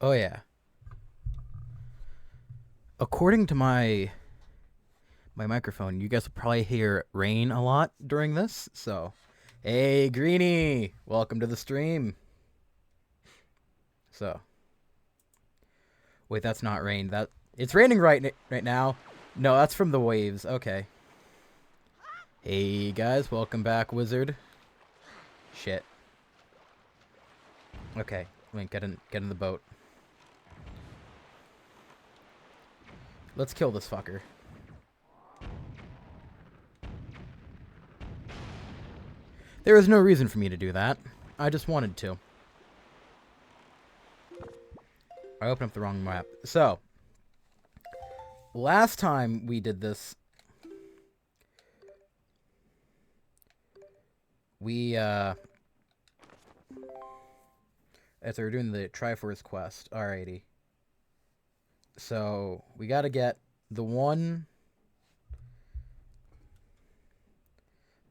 Oh yeah. According to my microphone, you guys will probably hear rain a lot during this. So, hey Greenie, welcome to the stream. So, wait, that's not rain. That it's raining right now. No, that's from the waves. Okay. Hey guys, welcome back, Wizard. Shit. Okay, wait, get in the boat. Let's kill this fucker. There is no reason for me to do that. I just wanted to. I opened up the wrong map. So, last time we did this, we, as we were doing the Triforce quest. Alrighty. So, we gotta get the one,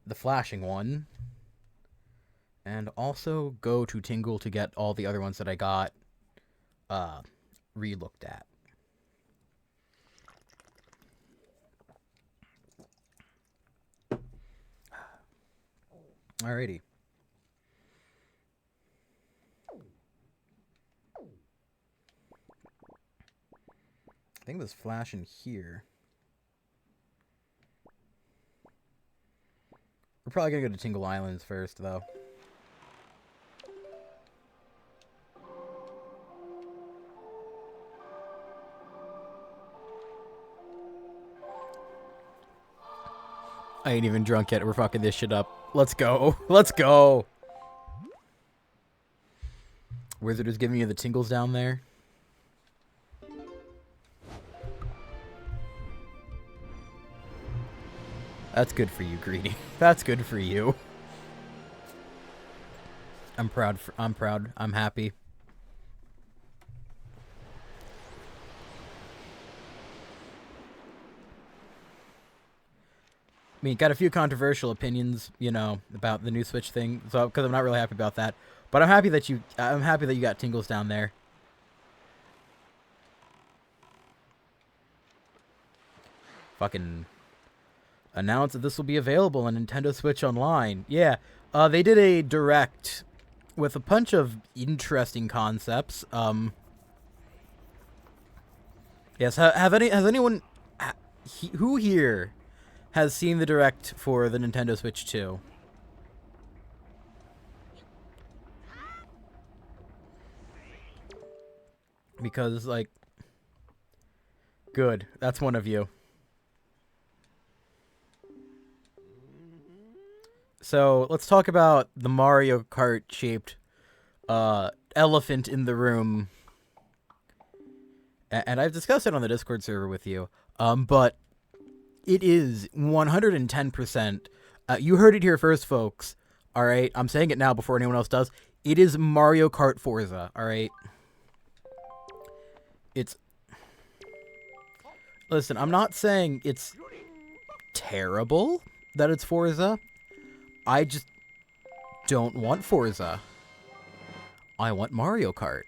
the flashing one, and also go to Tingle to get all the other ones that I got, re-looked at. Alrighty. I think there's flash in here. We're probably gonna go to Tingle Islands first, though. I ain't even drunk yet. We're fucking this shit up. Let's go. Let's go. Wizard is giving you the tingles down there. That's good for you, Greedy. That's good for you. I'm proud. I'm proud. I'm happy. I mean, got a few controversial opinions, you know, about the new Switch thing. So, because I'm not really happy about that, but I'm happy that you got tingles down there. Fucking announce that this will be available on Nintendo Switch Online. Yeah, they did a direct with a bunch of interesting concepts. Yes, has anyone who here has seen the direct for the Nintendo Switch 2? Because like, good, that's one of you. So let's talk about the Mario Kart shaped elephant in the room. And I've discussed it on the Discord server with you. But it is 110%. You heard it here first, folks. All right, I'm saying it now before anyone else does. It is Mario Kart Forza. All right. It's. Listen, I'm not saying it's terrible that it's Forza. I just don't want Forza. I want Mario Kart.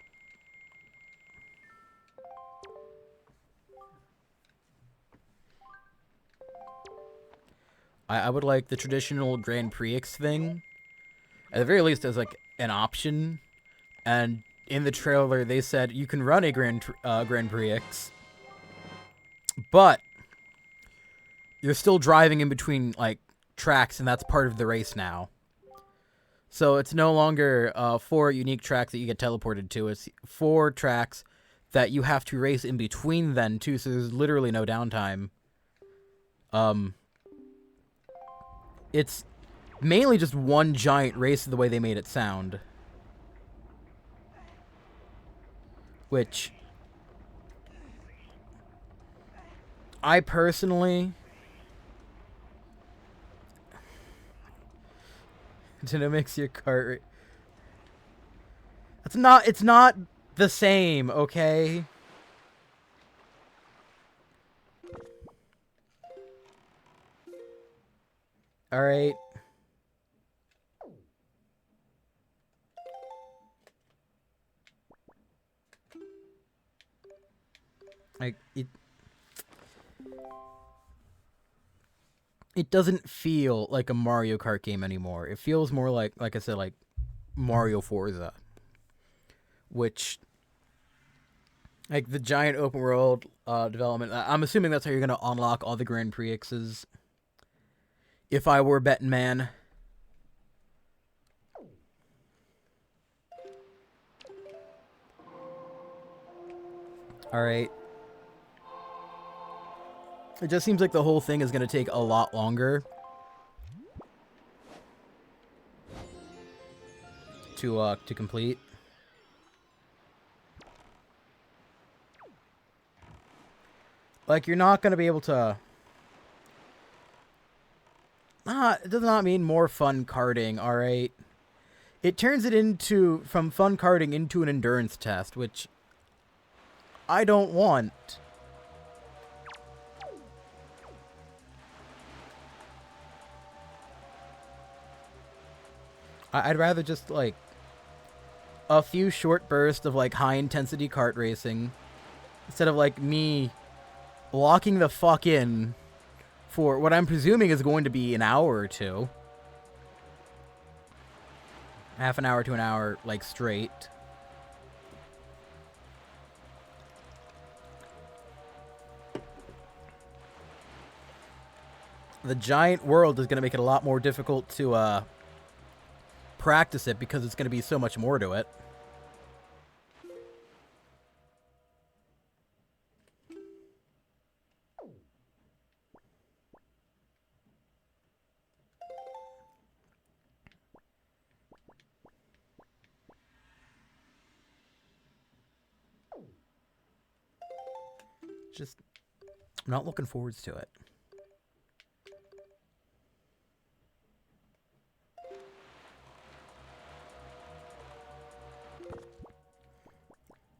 I would like the traditional Grand Prix thing, at the very least, as like an option. And in the trailer, they said you can run a Grand Prix, but you're still driving in between like tracks, and that's part of the race now. So it's no longer 4 unique tracks that you get teleported to. It's 4 tracks that you have to race in between then too. So there's literally no downtime. It's mainly just one giant race the way they made it sound. Which I personally Nintendo makes your cart. It's not the same, okay? All right. Like it doesn't feel like a Mario Kart game anymore. It feels more like I said, like Mario Forza, which like the giant open world development. I'm assuming that's how you're gonna unlock all the Grand Prixes. If I were betting man. All right. It just seems like the whole thing is gonna take a lot longer to complete. Like you're not gonna be able to. It does not mean more fun karting. All right. It turns it into from fun karting into an endurance test, which I don't want. I'd rather just like a few short bursts of like high intensity kart racing instead of like me locking the fuck in for what I'm presuming is going to be an hour or two. Half an hour to an hour, like straight. The giant world is going to make it a lot more difficult to practice it because it's going to be so much more to it. Just, I'm not looking forwards to it.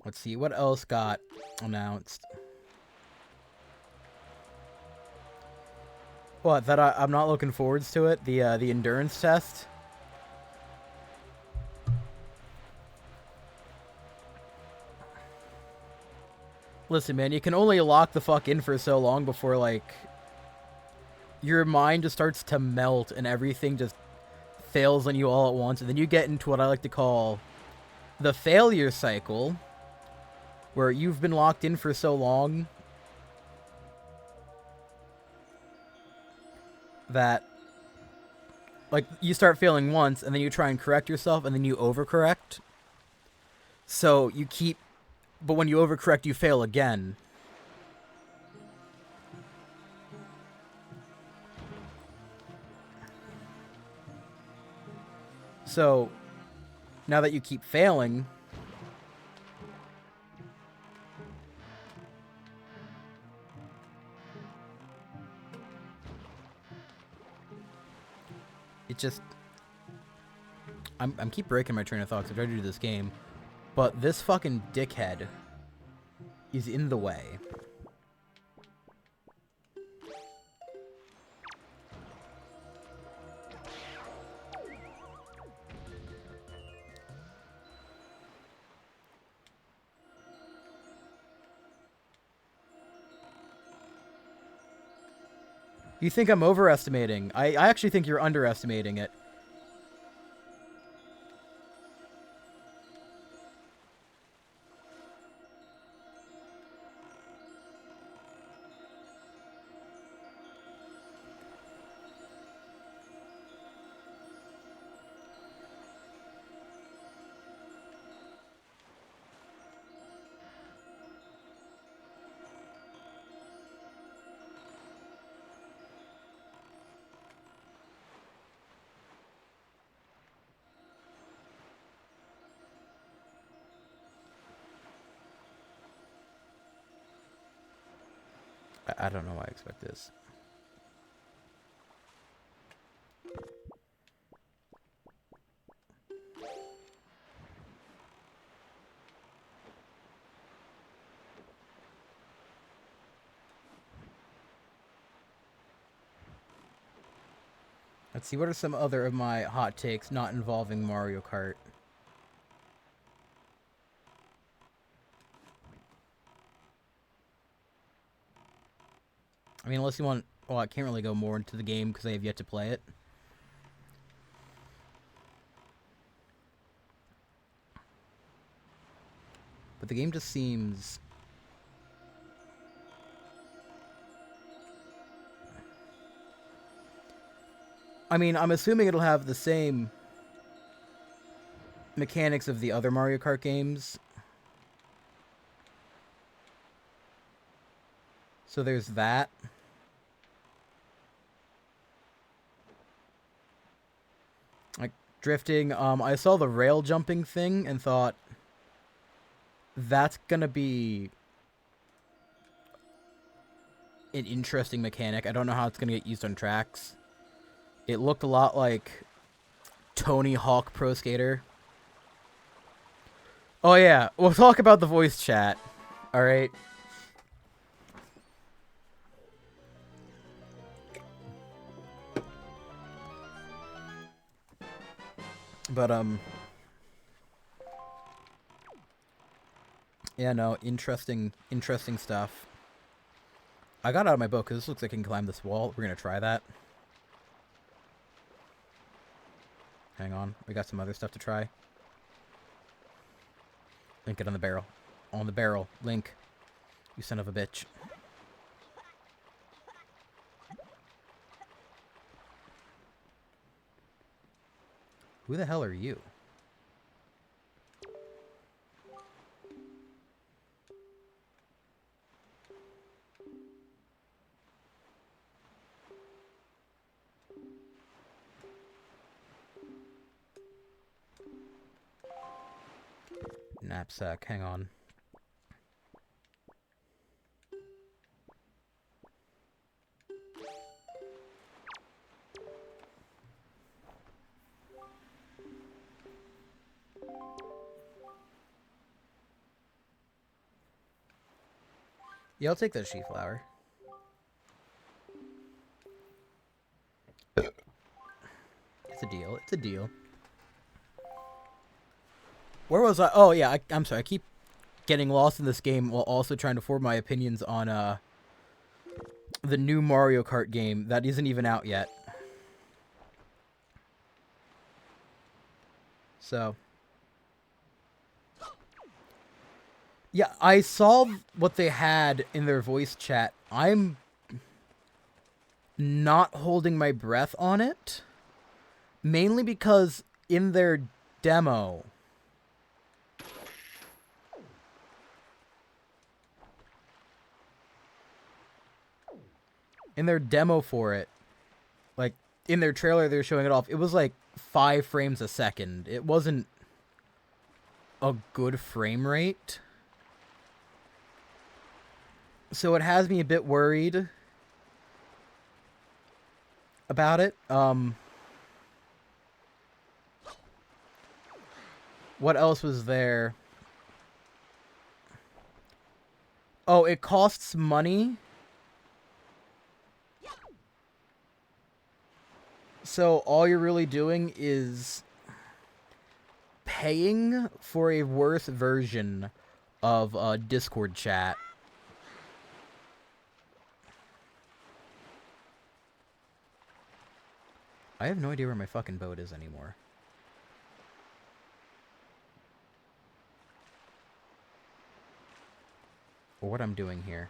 Let's see, what else got announced? What, that I'm not looking forwards to it? The endurance test? Listen, man, you can only lock the fuck in for so long before, like, your mind just starts to melt and everything just fails on you all at once. And then you get into what I like to call the failure cycle, where you've been locked in for so long that, like, you start failing once, and then you try and correct yourself, and then you overcorrect. So you keep... But when you overcorrect, you fail again. So, now that you keep failing... It just... I'm keep breaking my train of thought because I'm trying to do this game. But this fucking dickhead is in the way. You think I'm overestimating. I actually think you're underestimating it. I don't know why I expect this. Let's see, what are some other of my hot takes not involving Mario Kart? I mean, unless you want... Well, I can't really go more into the game because I have yet to play it. But the game just seems... I mean, I'm assuming it'll have the same mechanics of the other Mario Kart games. So there's that. Like, drifting. I saw the rail jumping thing and thought, that's gonna be an interesting mechanic. I don't know how it's gonna get used on tracks. It looked a lot like Tony Hawk Pro Skater. Oh yeah, we'll talk about the voice chat. Alright. But, yeah, no, interesting stuff. I got out of my boat because this looks like I can climb this wall. We're gonna try that. Hang on, we got some other stuff to try. Link, it on the barrel. On the barrel. Link. You son of a bitch. Who the hell are you? Knapsack, hang on. Yeah, I'll take that sheath flower. It's a deal. It's a deal. Where was I? Oh, yeah, I'm sorry. I keep getting lost in this game while also trying to form my opinions on the new Mario Kart game that isn't even out yet. So, yeah, I saw what they had in their voice chat. I'm not holding my breath on it, mainly because in their demo, for it, like, in their trailer they were showing it off, it was like 5 frames a second. It wasn't a good frame rate. So it has me a bit worried about it. What else was there? Oh, it costs money. So all you're really doing is paying for a worse version of Discord chat. I have no idea where my fucking boat is anymore. Or what I'm doing here.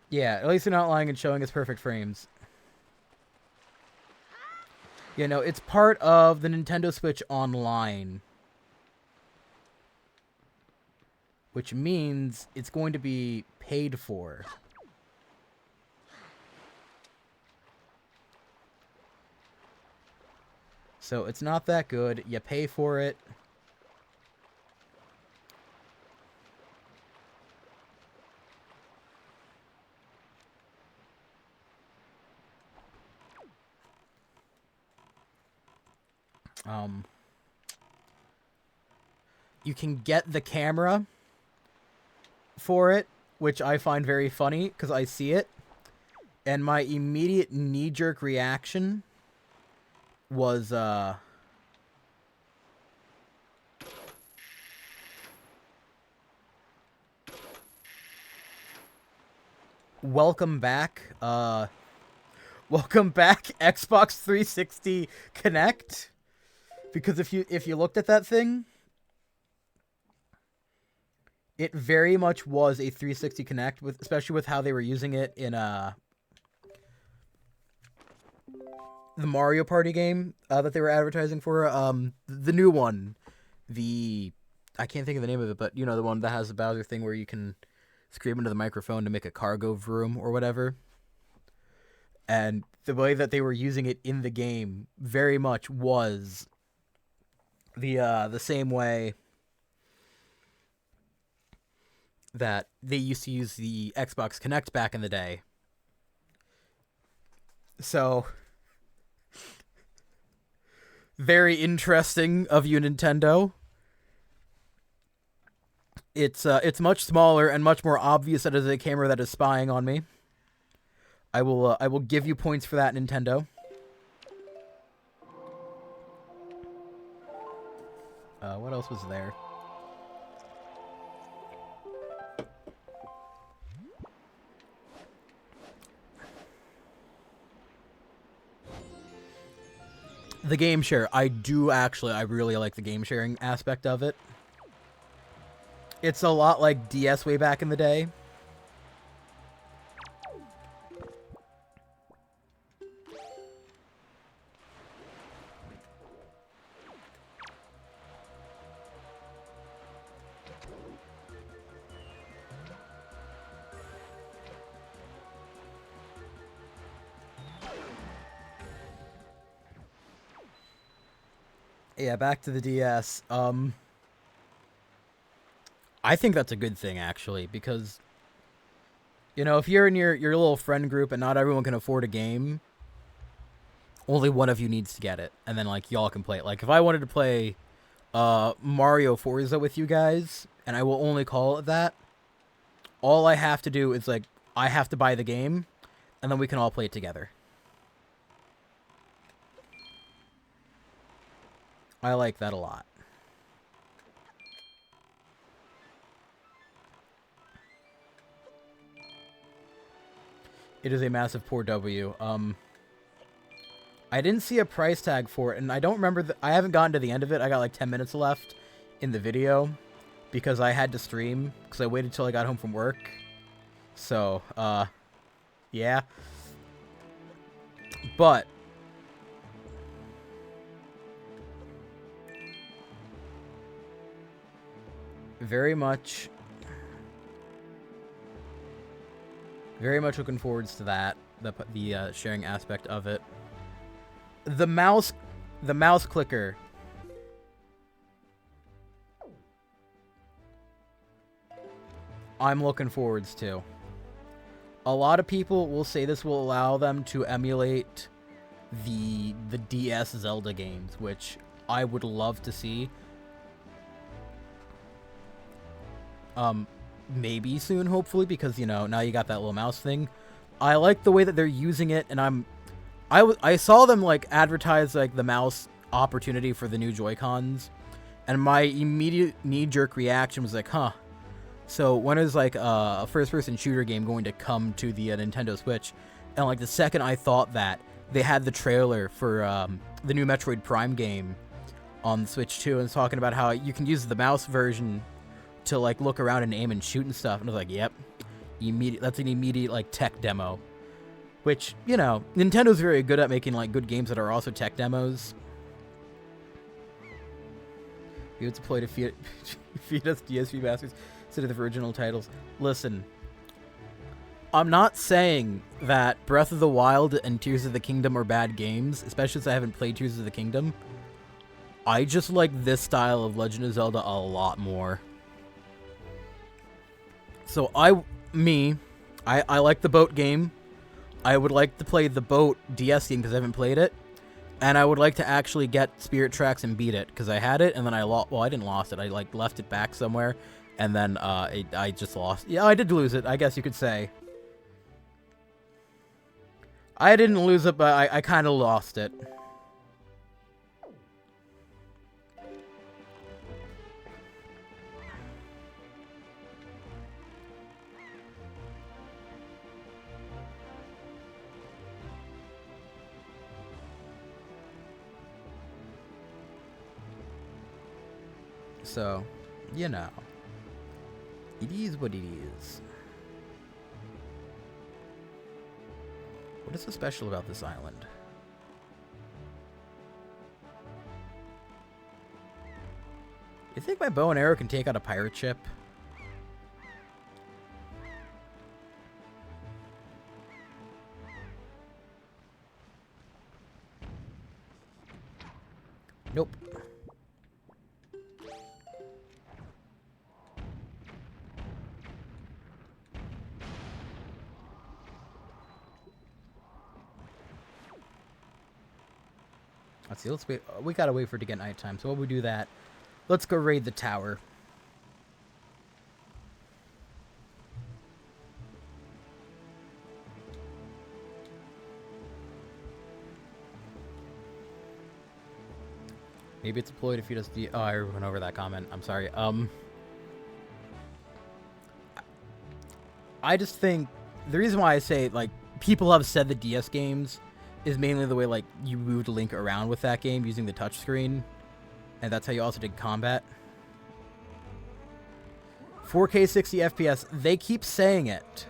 Yeah, at least they're not lying and showing us perfect frames. You know, it's part of the Nintendo Switch Online. Which means it's going to be paid for. So it's not that good. You pay for it. You can get the camera for it, which I find very funny because I see it. And my immediate knee-jerk reaction was, welcome back. Welcome back, Xbox 360 Connect. Because if you looked at that thing, it very much was a 360 Connect, with especially with how they were using it in the Mario Party game that they were advertising for. The new one, I can't think of the name of it, but you know, the one that has the Bowser thing where you can scream into the microphone to make a cargo vroom or whatever. And the way that they were using it in the game very much was the same way that they used to use the Xbox Connect back in the day. So, very interesting of you, Nintendo. It's much smaller and much more obvious that it is a camera that is spying on me. I will give you points for that, Nintendo. What else was there? The game share. I really like the game sharing aspect of it. It's a lot like DS way back in the day. Yeah, back to the DS. I think that's a good thing, actually, because, you know, if you're in your little friend group and not everyone can afford a game, only one of you needs to get it, and then, like, y'all can play it. Like, if I wanted to play Mario Forza with you guys, and I will only call it that, all I have to do is, like, I have to buy the game, and then we can all play it together. I like that a lot. It is a massive poor W. I didn't see a price tag for it, and I don't remember. I haven't gotten to the end of it. I got like 10 minutes left in the video because I had to stream because I waited till I got home from work. So, yeah. But very much looking forwards to that. The sharing aspect of it. The mouse clicker. I'm looking forwards to. A lot of people will say this will allow them to emulate the DS Zelda games, which I would love to see. Maybe soon, hopefully, because, you know, now you got that little mouse thing. I like the way that they're using it, and I saw them, like, advertise, like, the mouse opportunity for the new Joy-Cons, and my immediate knee-jerk reaction was like, huh, so when is, like, a first-person shooter game going to come to the Nintendo Switch? And, like, the second I thought that, they had the trailer for the new Metroid Prime game on the Switch, too, and it's talking about how you can use the mouse version to, like, look around and aim and shoot and stuff. And I was like, yep, that's an immediate, like, tech demo. Which, you know, Nintendo's very good at making, like, good games that are also tech demos. You have to play to feed us DS remasters instead of the original titles. Listen, I'm not saying that Breath of the Wild and Tears of the Kingdom are bad games, especially since I haven't played Tears of the Kingdom. I just like this style of Legend of Zelda a lot more. So I like the boat game. I would like to play the boat DS game because I haven't played it. And I would like to actually get Spirit Tracks and beat it because I had it and then I lost. Well, I didn't lost it. I like left it back somewhere and then I just lost. Yeah, I did lose it, I guess you could say. I didn't lose it, but I kind of lost it. So, you know. It is what it is. What is so special about this island? You think my bow and arrow can take out a pirate ship? Nope. Let's see, let's wait. We gotta wait for it to get nighttime, so while we do that, let's go raid the tower. Maybe it's deployed if you just... Oh, I went over that comment. I'm sorry. I just think... The reason why I say, like, people have said the DS games is mainly the way, like, you moved Link around with that game using the touchscreen. And that's how you also did combat. 4K 60 FPS. They keep saying it.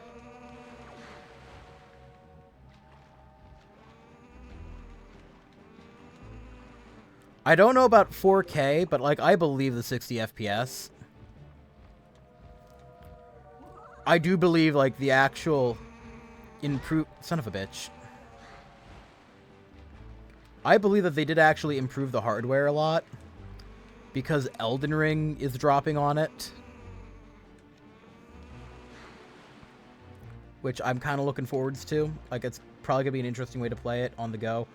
I don't know about 4K, but, like, I believe the 60 FPS. I do believe, like, the actual improve... Son of a bitch. I believe that they did actually improve the hardware a lot. Because Elden Ring is dropping on it. Which I'm kind of looking forwards to. Like, it's probably going to be an interesting way to play it on the go.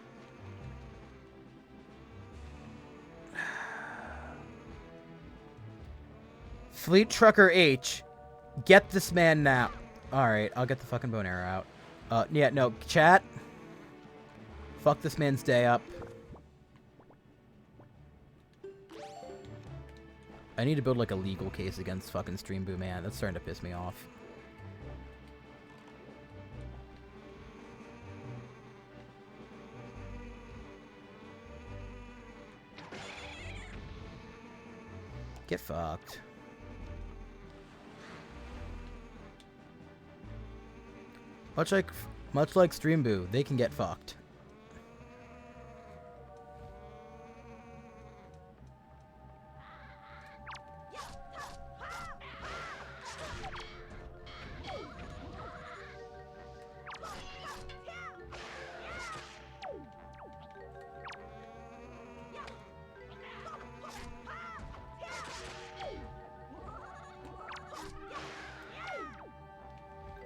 Fleet Trucker H, get this man now. Alright, I'll get the fucking bow and arrow out. Yeah, no, chat. Fuck this man's day up. I need to build, like, a legal case against fucking Stream Boo, man. That's starting to piss me off. Get fucked. Much like Stream Boo, they can get fucked.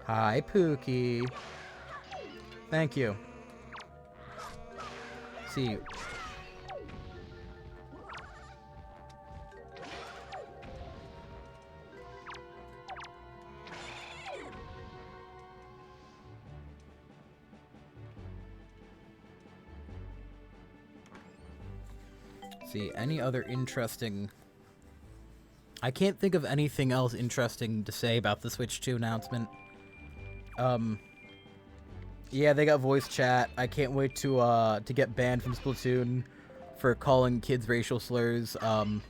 Hi, Pookie. Thank you. See you. See, any other interesting... I can't think of anything else interesting to say about the Switch 2 announcement. Yeah, they got voice chat. I can't wait to get banned from Splatoon for calling kids racial slurs. I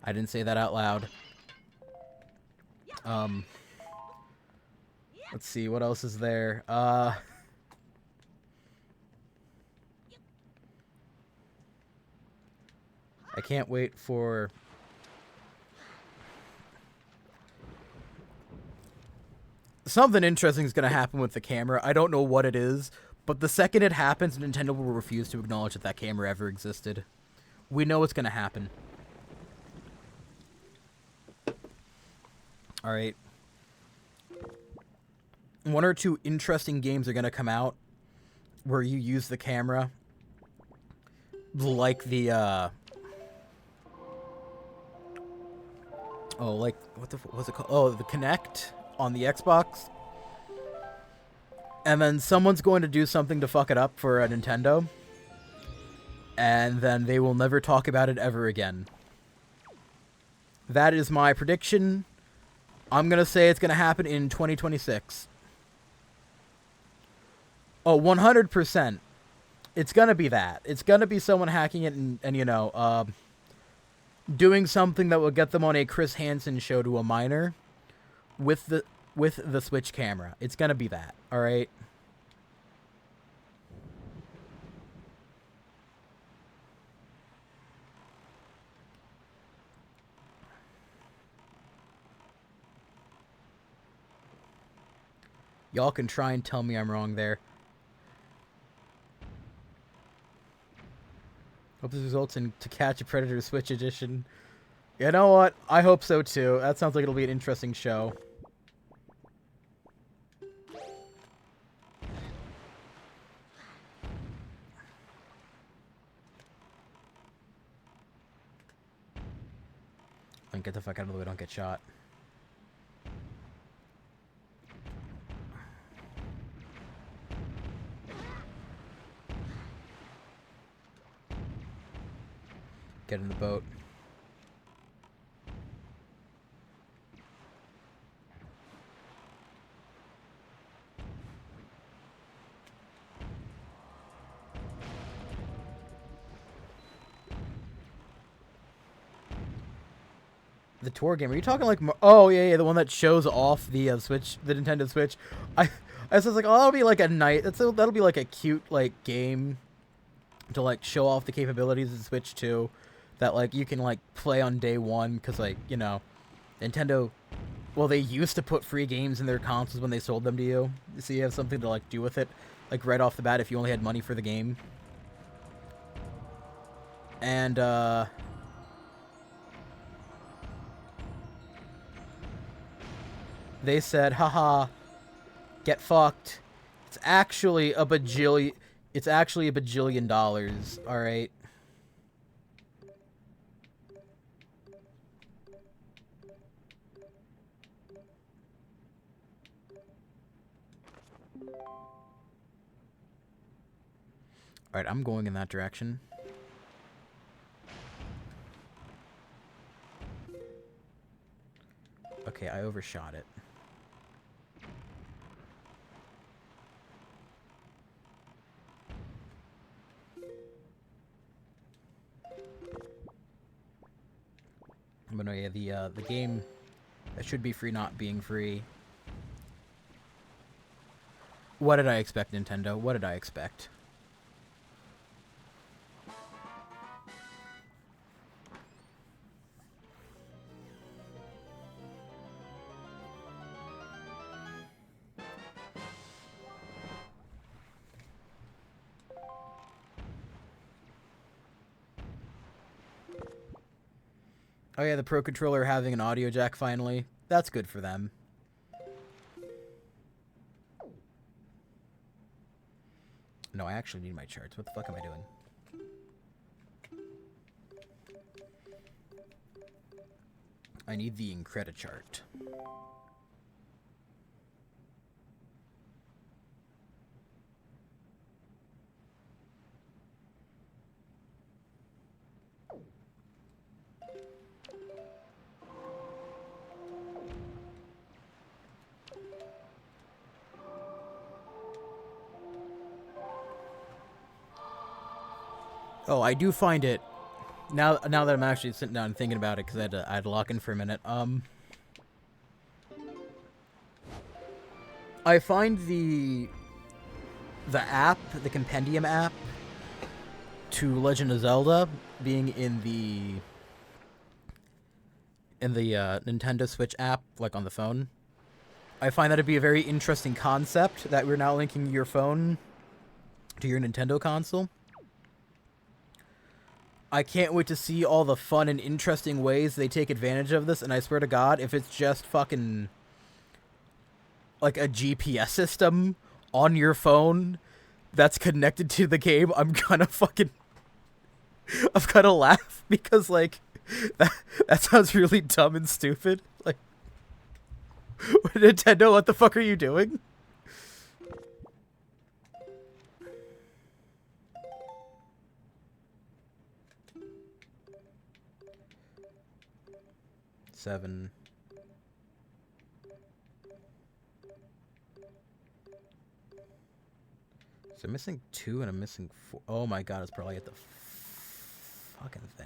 didn't say that out loud. Let's see, what else is there? I can't wait for... Something interesting is going to happen with the camera. I don't know what it is, but the second it happens, Nintendo will refuse to acknowledge that that camera ever existed. We know what's going to happen. Alright. 1 or 2 interesting games are going to come out where you use the camera. Like the, Oh, like, what was it called? Oh, the Kinect on the Xbox. And then someone's going to do something to fuck it up for a Nintendo. And then they will never talk about it ever again. That is my prediction. I'm going to say it's going to happen in 2026. Oh, 100%. It's going to be that. It's going to be someone hacking it and you know, doing something that will get them on a Chris Hansen show to a minor with the Switch camera. It's gonna be that, all right? Y'all can try and tell me I'm wrong there. Hope this results in To Catch a Predator Switch Edition. You know what? I hope so too. That sounds like it'll be an interesting show. And get the fuck out of the way, don't get shot. Get in the boat. The tour game? Are you talking like? Oh yeah, the one that shows off the Switch, the Nintendo Switch. I was like, oh, that'll be like a night. That'll be like a cute like game to like show off the capabilities of the Switch 2, that like you can like play on day one, because like, you know, Nintendo, well, they used to put free games in their consoles when they sold them to you, so you have something to like do with it, like right off the bat if you only had money for the game. And they said, haha, get fucked. It's actually a bajillion. It's actually a bajillion dollars. All right. All right, I'm going in that direction. Okay, I overshot it. But no, yeah, the game that should be free not being free. What did I expect, Nintendo? What did I expect? Oh yeah, the Pro Controller having an audio jack finally. That's good for them. No, I actually need my charts. What the fuck am I doing? I need the Incredichart chart. Oh, I do find it now that I'm actually sitting down and thinking about it, because I had to lock in for a minute. I find the app, the Compendium app to Legend of Zelda, being in the Nintendo Switch app, like on the phone, I find that to be a very interesting concept, that we're now linking your phone to your Nintendo console. I can't wait to see all the fun and interesting ways they take advantage of this, and I swear to God, if it's just fucking like a GPS system on your phone that's connected to the game, I'm gonna laugh, because like that sounds really dumb and stupid. Like, Nintendo, what the fuck are you doing? Seven. So I'm missing 2 and I'm missing 4. Oh my God, it's probably at the fucking thing.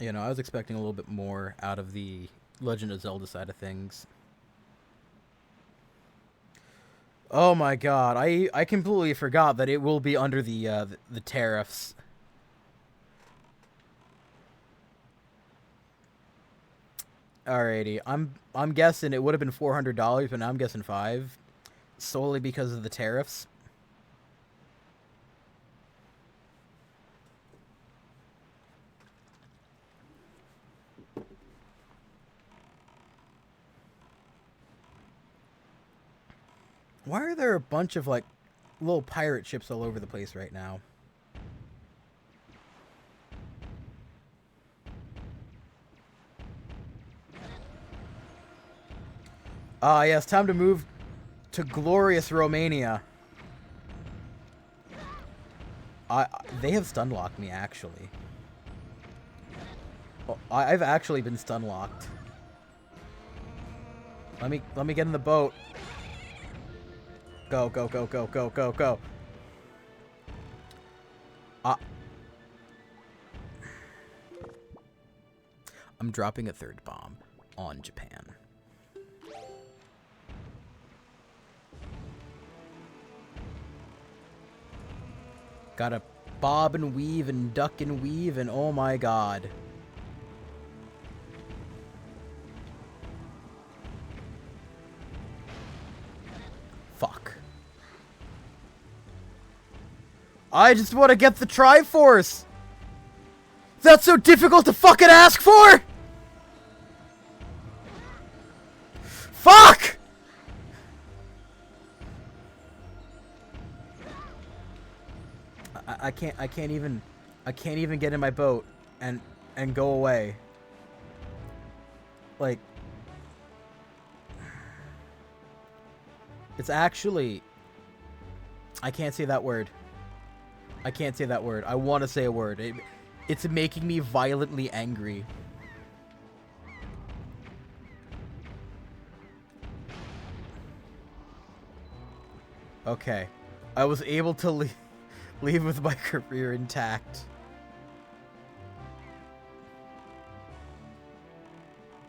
You know, I was expecting a little bit more out of the Legend of Zelda side of things. Oh my god, I completely forgot that it will be under the tariffs. Alrighty, I'm guessing it would have been $400, but now I'm guessing $5, solely because of the tariffs. Why are there a bunch of like little pirate ships all over the place right now? Ah, yes, time to move to glorious Romania. They have stun locked me, actually. Oh, I've actually been stun locked. Let me get in the boat. Go, go, go, go, go, go, go. I'm dropping a third bomb on Japan. Gotta bob and weave and duck and weave, and oh my god. Fuck. I just want to get the Triforce! That's so difficult to fucking ask for! Fuck! I can't even get in my boat and go away. Like, it's actually, I can't say that word. I can't say that word. I want to say a word. It's making me violently angry. Okay. I was able to leave with my career intact.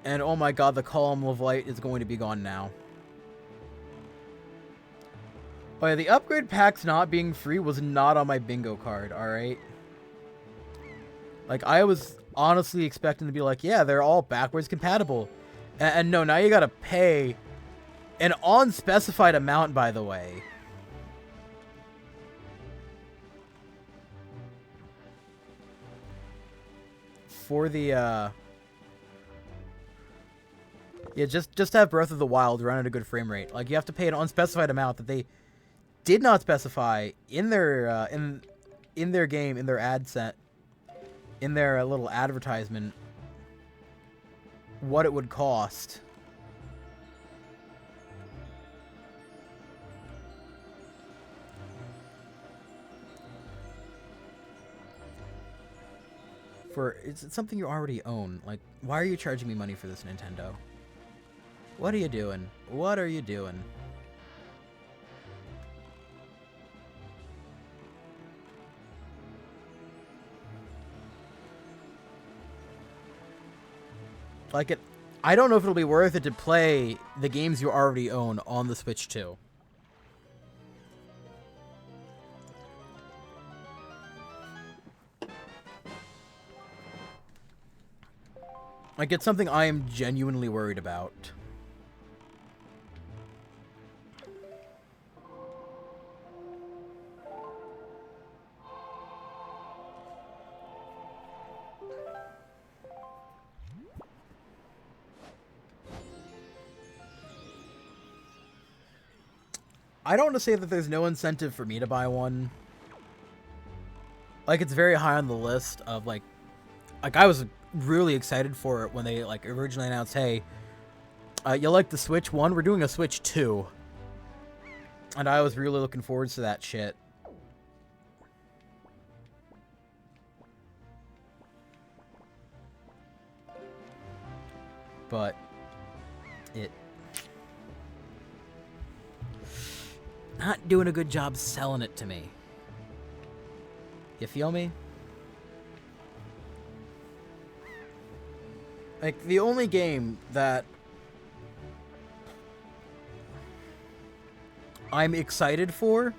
And oh my god, the column of light is going to be gone now. Oh yeah, the upgrade packs not being free was not on my bingo card, alright? Like, I was honestly expecting to be like, yeah, they're all backwards compatible. And no, now you gotta pay an unspecified amount, by the way. For the, yeah, just have Breath of the Wild run at a good frame rate. Like, you have to pay an unspecified amount that they did not specify in their, in their game, in their ad set, in their little advertisement, what it would cost. For, it's something you already own. Like, why are you charging me money for this, Nintendo? What are you doing? What are you doing? Like, I don't know if it'll be worth it to play the games you already own on the Switch 2. Like, it's something I am genuinely worried about. I don't want to say that there's no incentive for me to buy one. Like, it's very high on the list of, like I was really excited for it when they, like, originally announced, hey, you like the Switch 1? We're doing a Switch 2. And I was really looking forward to that shit. But it not doing a good job selling it to me. You feel me? Like, the only game that I'm excited for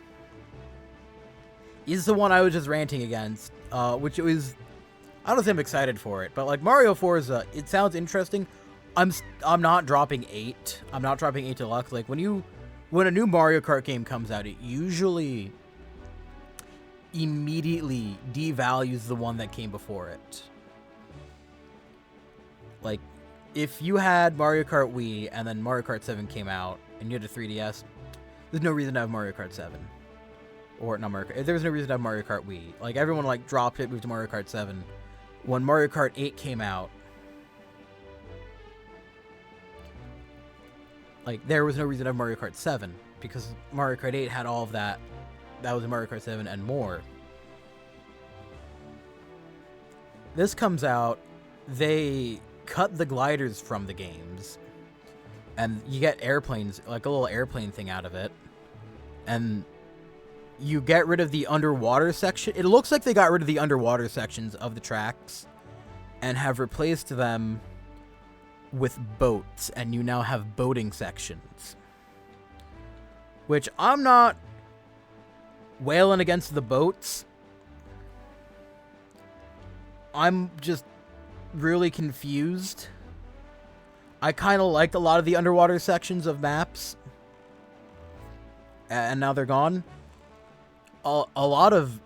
is the one I was just ranting against, which was, I don't think I'm excited for it, but like Mario Forza, it sounds interesting. I'm not dropping 8. I'm not dropping 8 Deluxe. Like when a new Mario Kart game comes out, it usually immediately devalues the one that came before it. Like, if you had Mario Kart Wii and then Mario Kart 7 came out and you had a 3DS, there's no reason to have Mario Kart 7. Or not Mario Kart. There was no reason to have Mario Kart Wii. Like, everyone like dropped it, moved to Mario Kart 7. When Mario Kart 8 came out, like, there was no reason to have Mario Kart 7 because Mario Kart 8 had all of that. That was in Mario Kart 7 and more. This comes out, they cut the gliders from the games, and you get airplanes, like a little airplane thing out of it, and you get rid of the underwater section. It looks like they got rid of the underwater sections of the tracks and have replaced them with boats, and you now have boating sections. Which, I'm not wailing against the boats. I'm just really confused. I kind of liked a lot of the underwater sections of maps, and now they're gone. A lot of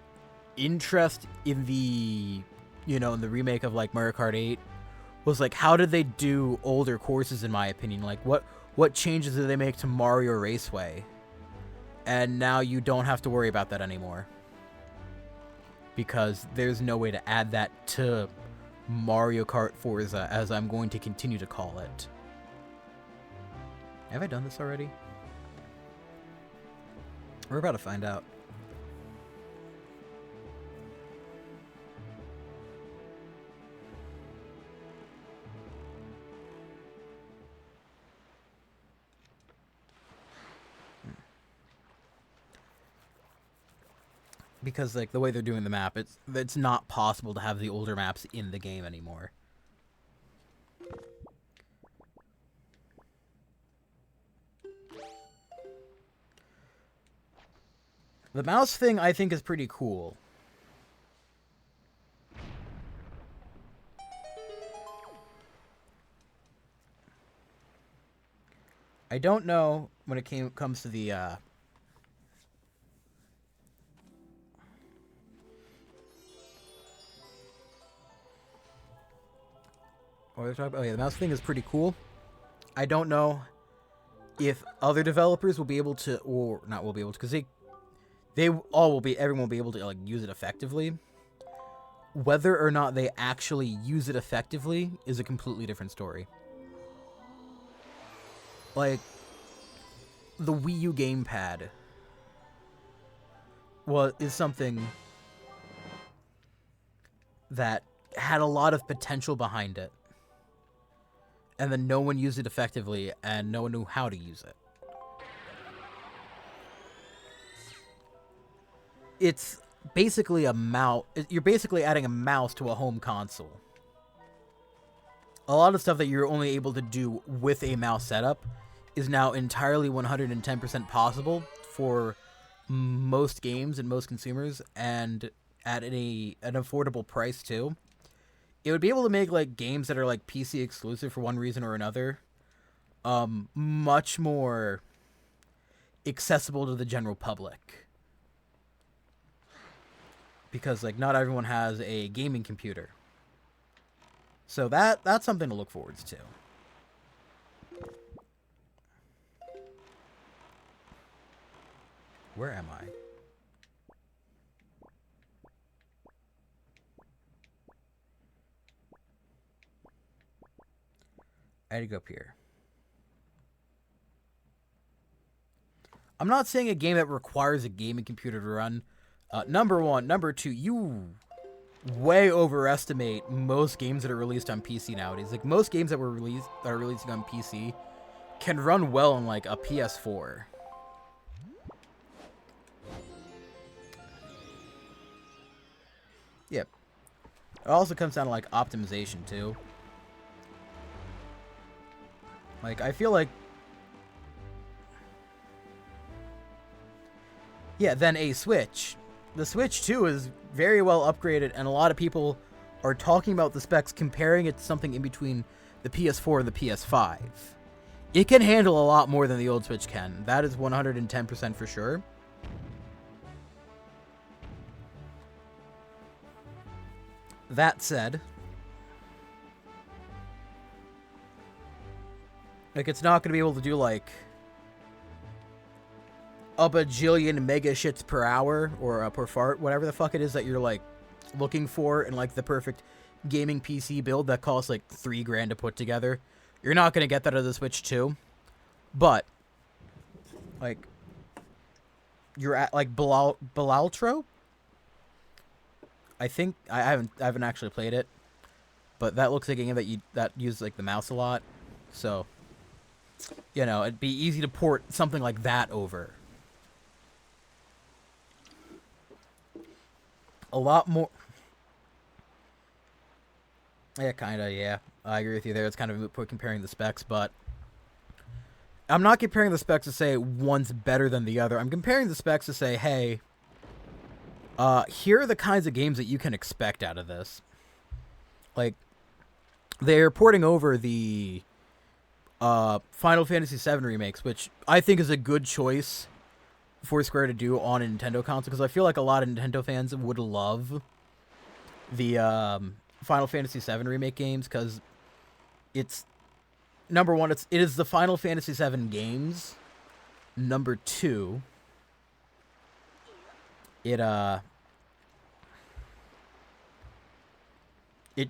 interest in the, in the remake of like Mario Kart 8 was like, how did they do older courses, in my opinion? Like, what changes did they make to Mario Raceway? And now you don't have to worry about that anymore, because there's no way to add that to Mario Kart Forza, as I'm going to continue to call it. Have I done this already? We're about to find out. Because like the way they're doing the map, it's not possible to have the older maps in the game anymore. The mouse thing I think is pretty cool. I don't know when it comes to the what are they talking about? Oh yeah, the mouse thing is pretty cool. I don't know if other developers will be able to, or not will be able to, because everyone will be able to like use it effectively. Whether or not they actually use it effectively is a completely different story. Like, the Wii U gamepad is something that had a lot of potential behind it, and then no one used it effectively, and no one knew how to use it. It's basically a mouse. You're basically adding a mouse to a home console. A lot of stuff that you're only able to do with a mouse setup is now entirely 110% possible for most games and most consumers, and at an affordable price too. It would be able to make like games that are like PC exclusive for one reason or another much more accessible to the general public, because like not everyone has a gaming computer. So that's something to look forward to. Where am I? I had to go up here. I'm not saying a game that requires a gaming computer to run. Number one. Number two, you way overestimate most games that are released on PC nowadays. Like, most games that are releasing on PC can run well on like a PS4. Yep. It also comes down to like optimization too. Like, I feel like... Yeah, then a Switch. The Switch 2 is very well upgraded, and a lot of people are talking about the specs, comparing it to something in between the PS4 and the PS5. It can handle a lot more than the old Switch can. That is 110% for sure. That said, like, it's not going to be able to do, like, a bajillion mega shits per hour, or per fart, whatever the fuck it is that you're, like, looking for in, like, the perfect gaming PC build that costs, like, $3,000 to put together. You're not going to get that out of the Switch 2. But, like, you're at, like, Balatro? I think, I haven't actually played it, but that looks like a game that uses, like, the mouse a lot. So, you know, it'd be easy to port something like that over. A lot more... Yeah, kinda, yeah. I agree with you there. It's kind of a moot point comparing the specs, but... I'm not comparing the specs to say one's better than the other. I'm comparing the specs to say, hey, here are the kinds of games that you can expect out of this. Like, they're porting over the Final Fantasy VII remakes, which I think is a good choice for Square to do on a Nintendo console, because I feel like a lot of Nintendo fans would love the Final Fantasy VII remake games, because it's, number one, it is the Final Fantasy VII games. Number two, it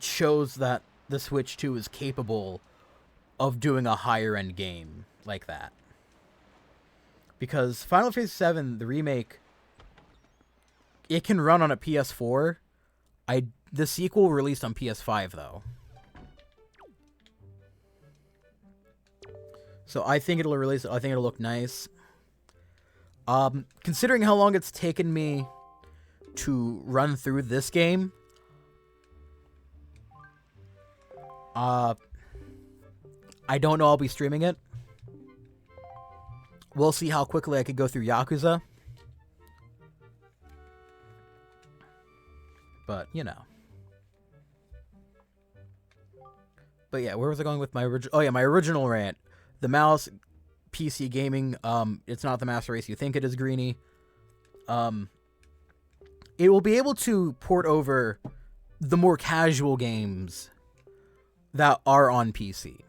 shows that the Switch 2 is capable of doing a higher end game like that. Because Final Fantasy VII, the remake, it can run on a PS4. The sequel released on PS5 though. So I think it'll release. I think it'll look nice. Considering how long it's taken me to run through this game, I don't know I'll be streaming it. We'll see how quickly I could go through Yakuza. But, you know. But yeah, where was I going with my original... Oh yeah, my original rant. The mouse, PC gaming, it's not the master race you think it is, Greenie. It will be able to port over the more casual games that are on PC.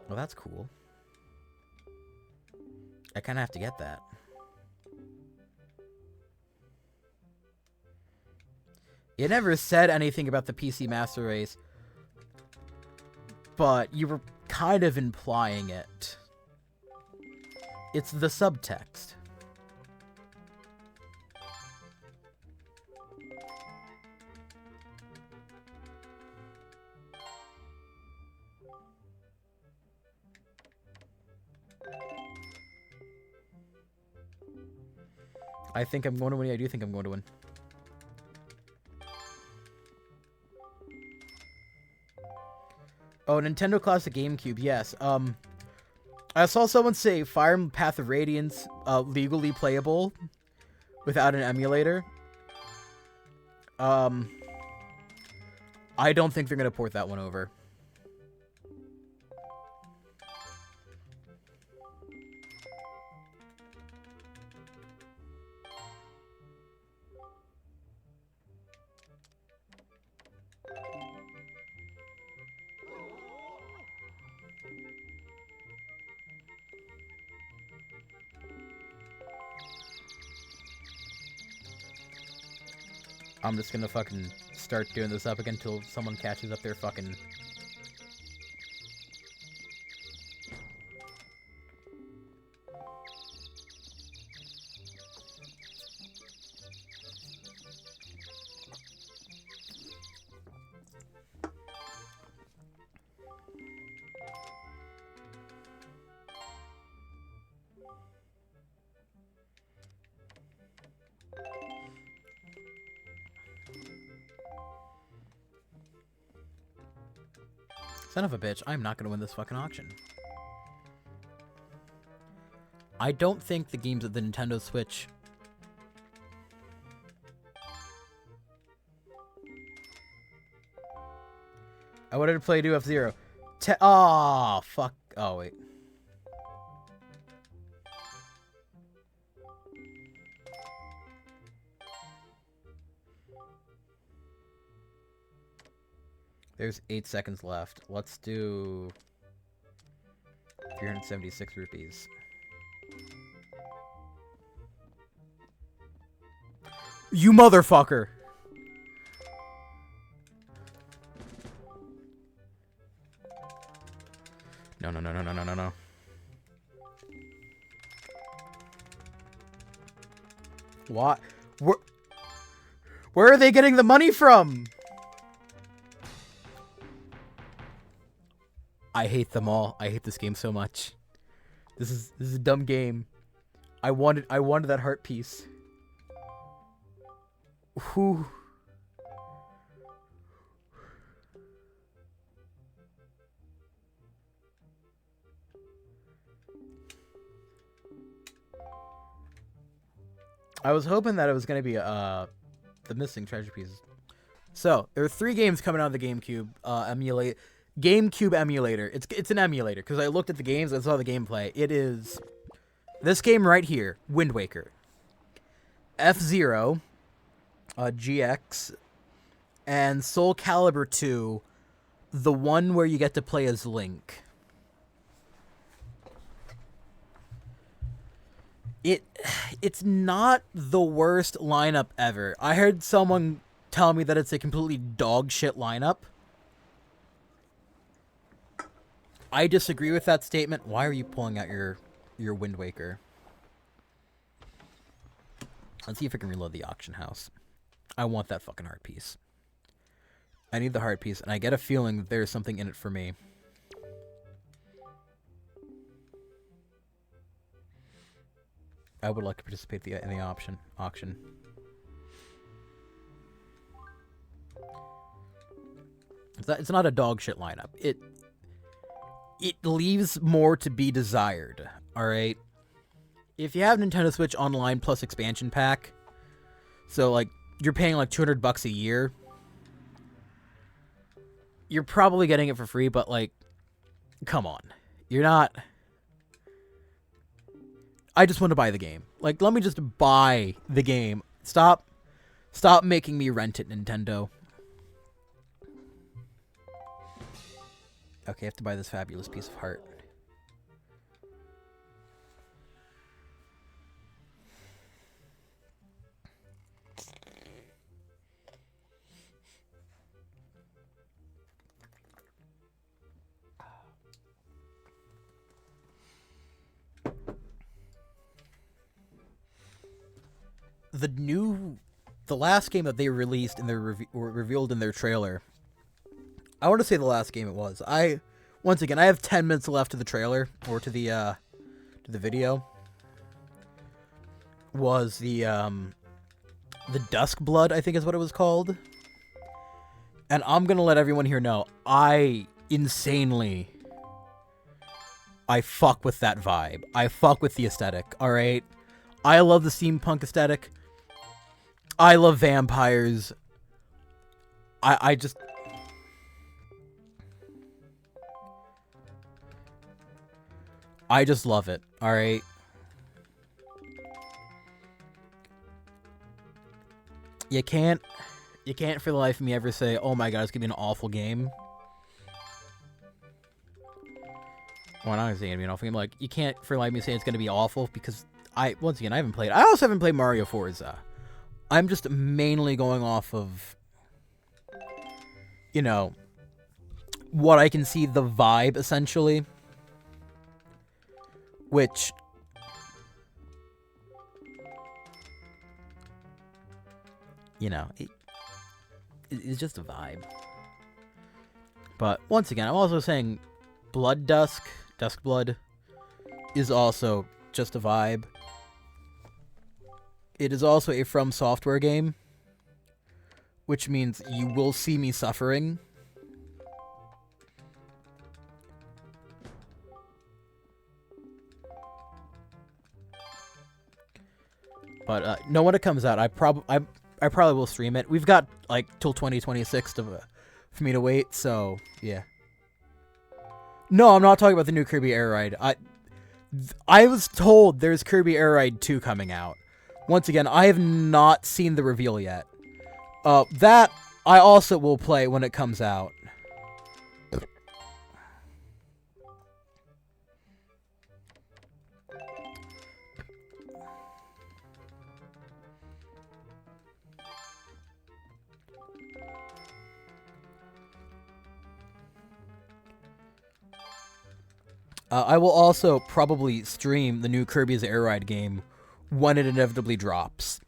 Well, that's cool. I kind of have to get that. It never said anything about the PC Master Race, but you were kind of implying it. It's the subtext. I think I'm going to win. I do think I'm going to win. Oh, Nintendo Classic GameCube, yes. I saw someone say Fire Emblem Path of Radiance legally playable without an emulator. I don't think they're going to port that one over. I'm just gonna fucking start doing this up again until someone catches up their fucking... Son of a bitch, I'm not gonna win this fucking auction. I don't think the games of the Nintendo Switch... I wanted to play New F-Zero. Oh, fuck. Oh, wait. There's 8 seconds left. Let's do 376 rupees. You motherfucker! No, no, no, no, no, no, no, no. What? Where are they getting the money from? I hate them all. I hate this game so much. This is a dumb game. I wanted that heart piece. Whew. I was hoping that it was going to be the missing treasure pieces. So, there are 3 games coming out of the GameCube GameCube emulator. It's an emulator because I looked at the games, I saw the gameplay. It is this game right here, Wind Waker, F-Zero, GX, and Soul Calibur 2, the one where you get to play as Link. It's not the worst lineup ever. I heard someone tell me that it's a completely dog shit lineup. I disagree with that statement. Why are you pulling out your Wind Waker? Let's see if I can reload the auction house. I want that fucking heart piece. I need the heart piece, and I get a feeling that there's something in it for me. I would like to participate in the auction. It's not a dog shit lineup. It leaves more to be desired. All right. If you have Nintendo Switch Online plus expansion pack, so like you're paying like $200 a year, you're probably getting it for free. But like, come on, you're not. I just want to buy the game. Like, let me just buy the game. Stop making me rent it, Nintendo. Okay, I have to buy this fabulous piece of heart. The last game that they released and they revealed in their trailer, I want to say the last game it was. Once again, I have 10 minutes left to the trailer or to the video. Was the Dusk Blood, I think is what it was called. And I'm gonna let everyone here know, I fuck with that vibe. I fuck with the aesthetic, alright? I love the steampunk aesthetic. I love vampires. I just love it, alright? You can't for the life of me ever say, oh my god, it's gonna be an awful game. Well, I'm not gonna say it's gonna be an awful game. Like, you can't for the life of me say it's gonna be awful because I haven't played. I also haven't played Mario Forza. I'm just mainly going off of, you know, what I can see the vibe, essentially. Which, you know, it's just a vibe. But, once again, I'm also saying Dusk Blood, is also just a vibe. It is also a From Software game, which means you will see me suffering. But no, when it comes out, I probably will stream it. We've got like till 2026 for me to wait. So yeah. No, I'm not talking about the new Kirby Air Ride. I was told there's Kirby Air Ride 2 coming out. Once again, I have not seen the reveal yet. That I also will play when it comes out. I will also probably stream the new Kirby's Air Ride game when it inevitably drops.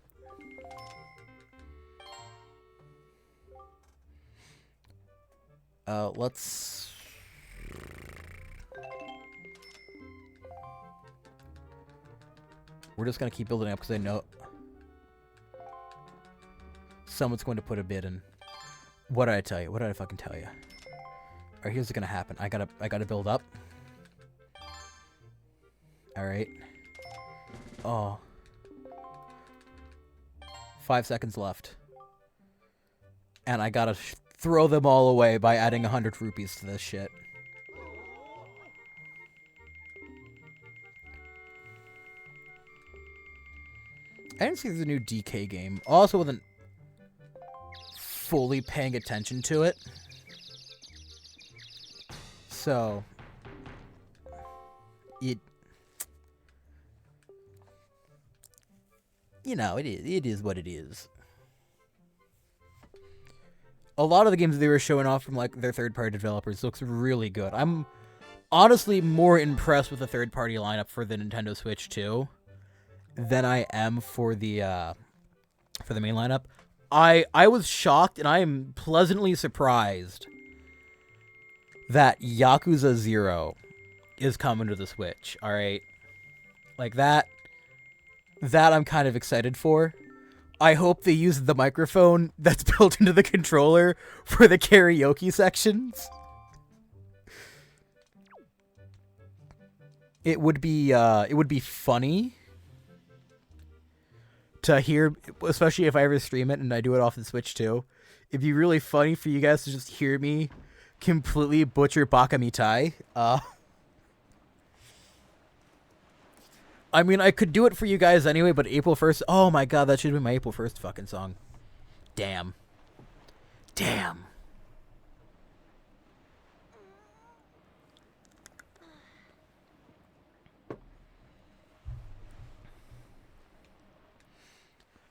Let's... We're just gonna keep building up because I know someone's going to put a bid in. What did I tell you? What did I fucking tell you? Alright, here's what's gonna happen. I gotta build up. Alright. Oh. 5 seconds left. And I gotta throw them all away by adding 100 rupees to this shit. I didn't see the new DK game. Also wasn't fully paying attention to it. So... You know, it is what it is. A lot of the games they were showing off from like their third-party developers looks really good. I'm honestly more impressed with the third-party lineup for the Nintendo Switch 2 than I am for the main lineup. I was shocked and I am pleasantly surprised that Yakuza 0 is coming to the Switch. All right, like that I'm kind of excited for. I hope they use the microphone that's built into the controller for the karaoke sections. It would be funny to hear, especially if I ever stream it and I do it off the Switch too. It'd be really funny for you guys to just hear me completely butcher Baka Mitai. I mean, I could do it for you guys anyway, but April 1st... Oh my god, that should be my April 1st fucking song. Damn. Damn.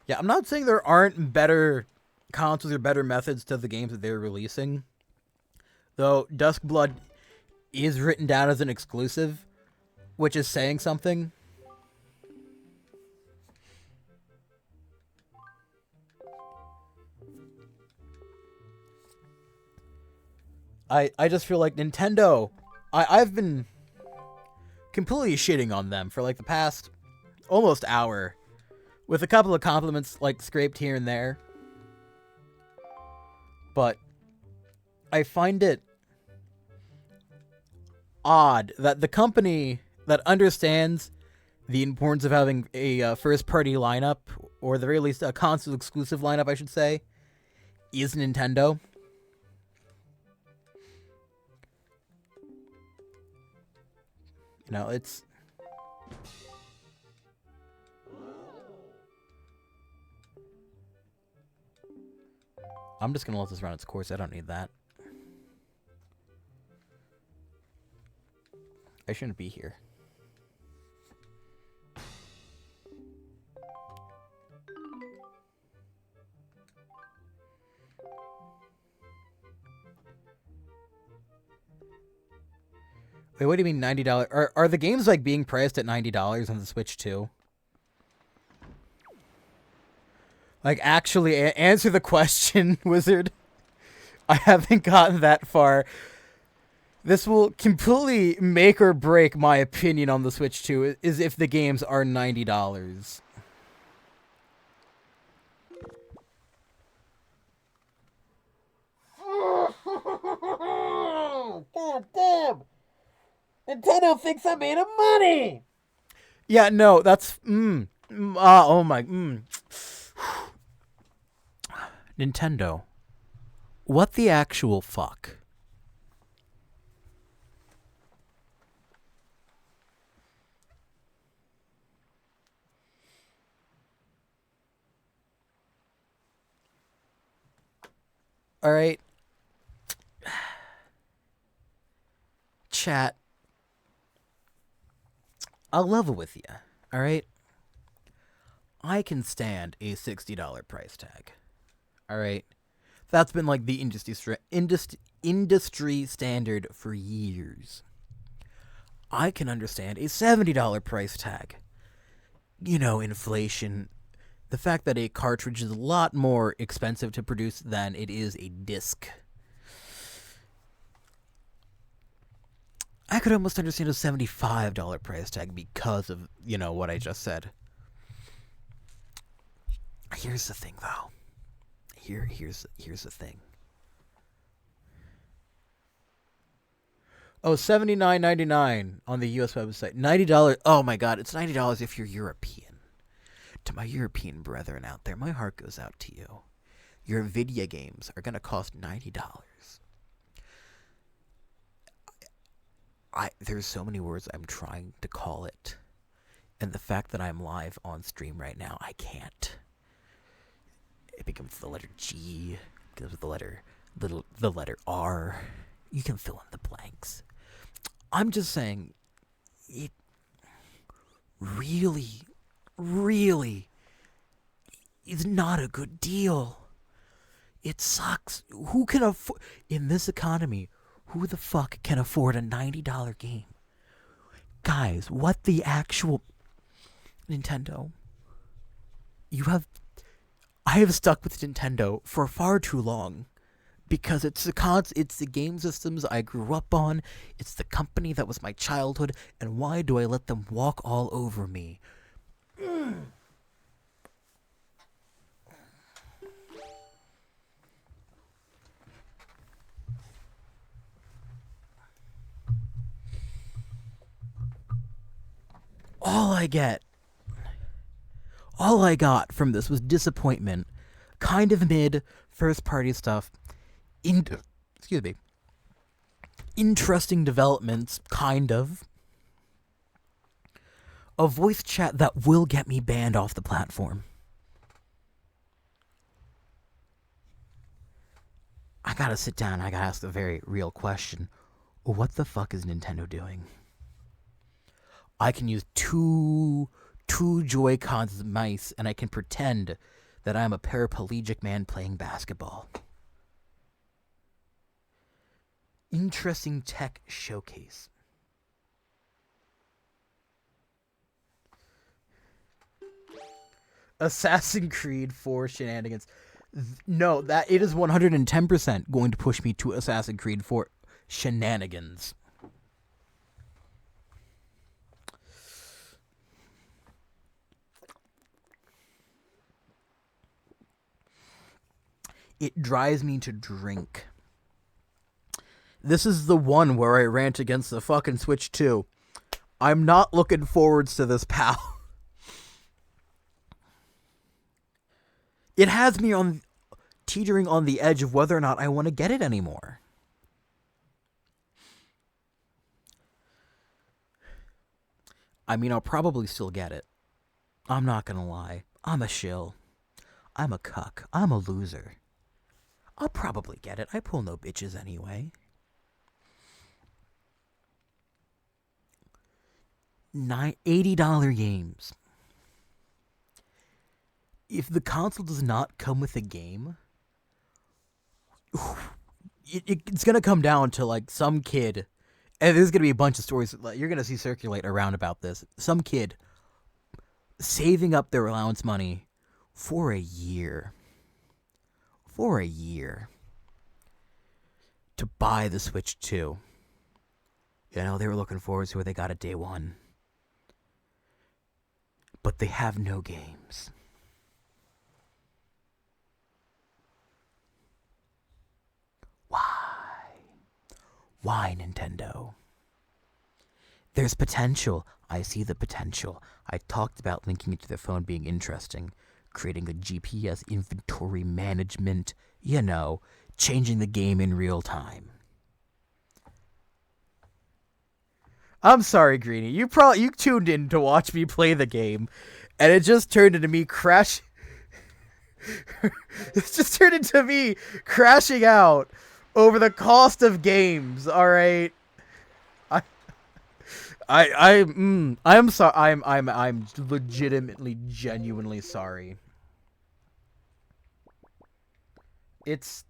Yeah, I'm not saying there aren't better consoles or better methods to the games that they're releasing. Though, Duskblood is written down as an exclusive, which is saying something. I just feel like Nintendo, I've been completely shitting on them for like the past almost hour, with a couple of compliments like scraped here and there. But I find it odd that the company that understands the importance of having a first-party lineup, or at the very least a console-exclusive lineup, I should say, is Nintendo. You know, it's... I'm just gonna let this run its course. I don't need that. I shouldn't be here. Wait, what do you mean $90? Are the games like being priced at $90 on the Switch too? Like, actually answer the question, Wizard. I haven't gotten that far. This will completely make or break my opinion on the Switch 2, is if the games are $90. God damn! Nintendo thinks I made money! Yeah, no, that's... Oh my. Nintendo. What the actual fuck? All right. Chat. I'll level with you. All right. I can stand a $60 price tag. All right. That's been like the industry standard for years. I can understand a $70 price tag. You know, inflation. The fact that a cartridge is a lot more expensive to produce than it is a disc. I could almost understand a $75 price tag because of, what I just said. Here's the thing, though. Here's the thing. Oh, $79.99 on the U.S. website. $90. Oh my God, it's $90 if you're European. To my European brethren out there, my heart goes out to you. Your video games are gonna cost $90. There's so many words I'm trying to call it, and the fact that I'm live on stream right now, I can't. It becomes the letter G, goes with the letter R. You can fill in the blanks. I'm just saying, it really, really is not a good deal. It sucks. Who can afford, in this economy, who the fuck can afford a $90 game? Guys, what the actual Nintendo? I have stuck with Nintendo for far too long because it's the game systems I grew up on. It's the company that was my childhood, and why do I let them walk all over me? All I got from this was disappointment. Kind of mid first party stuff. Interesting developments, kind of. A voice chat that will get me banned off the platform. I gotta sit down, I gotta ask the very real question. What the fuck is Nintendo doing? I can use two Joy-Cons as mice, and I can pretend that I'm a paraplegic man playing basketball. Interesting tech showcase. Assassin's Creed 4 shenanigans. No, that it is 110% going to push me to Assassin's Creed 4 shenanigans. It drives me to drink. This is the one where I rant against the fucking Switch 2. I'm not looking forwards to this, pal. It has me teetering on the edge of whether or not I want to get it anymore. I mean, I'll probably still get it. I'm not gonna lie. I'm a shill. I'm a cuck. I'm a loser. I'll probably get it. I pull no bitches anyway. $80 games. If the console does not come with a game, it's going to come down to like some kid, and there's going to be a bunch of stories you're going to see circulate around about this. Some kid saving up their allowance money for a year. To buy the Switch 2. You know, they were looking forward to it. They got it day one. But they have no games. Why, Nintendo? There's potential. I see the potential. I talked about linking it to the phone being interesting, creating a GPS inventory management, changing the game in real time. I'm sorry, Greenie. You tuned in to watch me play the game, and it just turned into me crash. It just turned into me crashing out over the cost of games. All right. I'm sorry. I'm legitimately, genuinely sorry. It's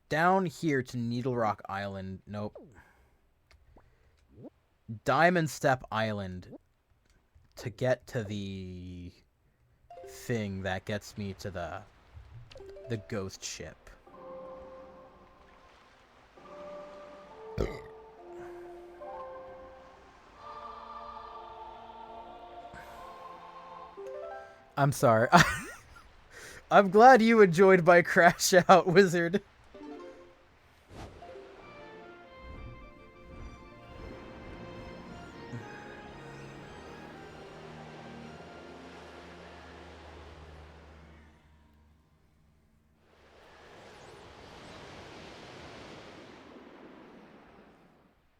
down here to Needle Rock Island. Nope. Diamond Step Island to get to the thing that gets me to the ghost ship. I'm sorry. I'm glad you enjoyed my crash out, wizard.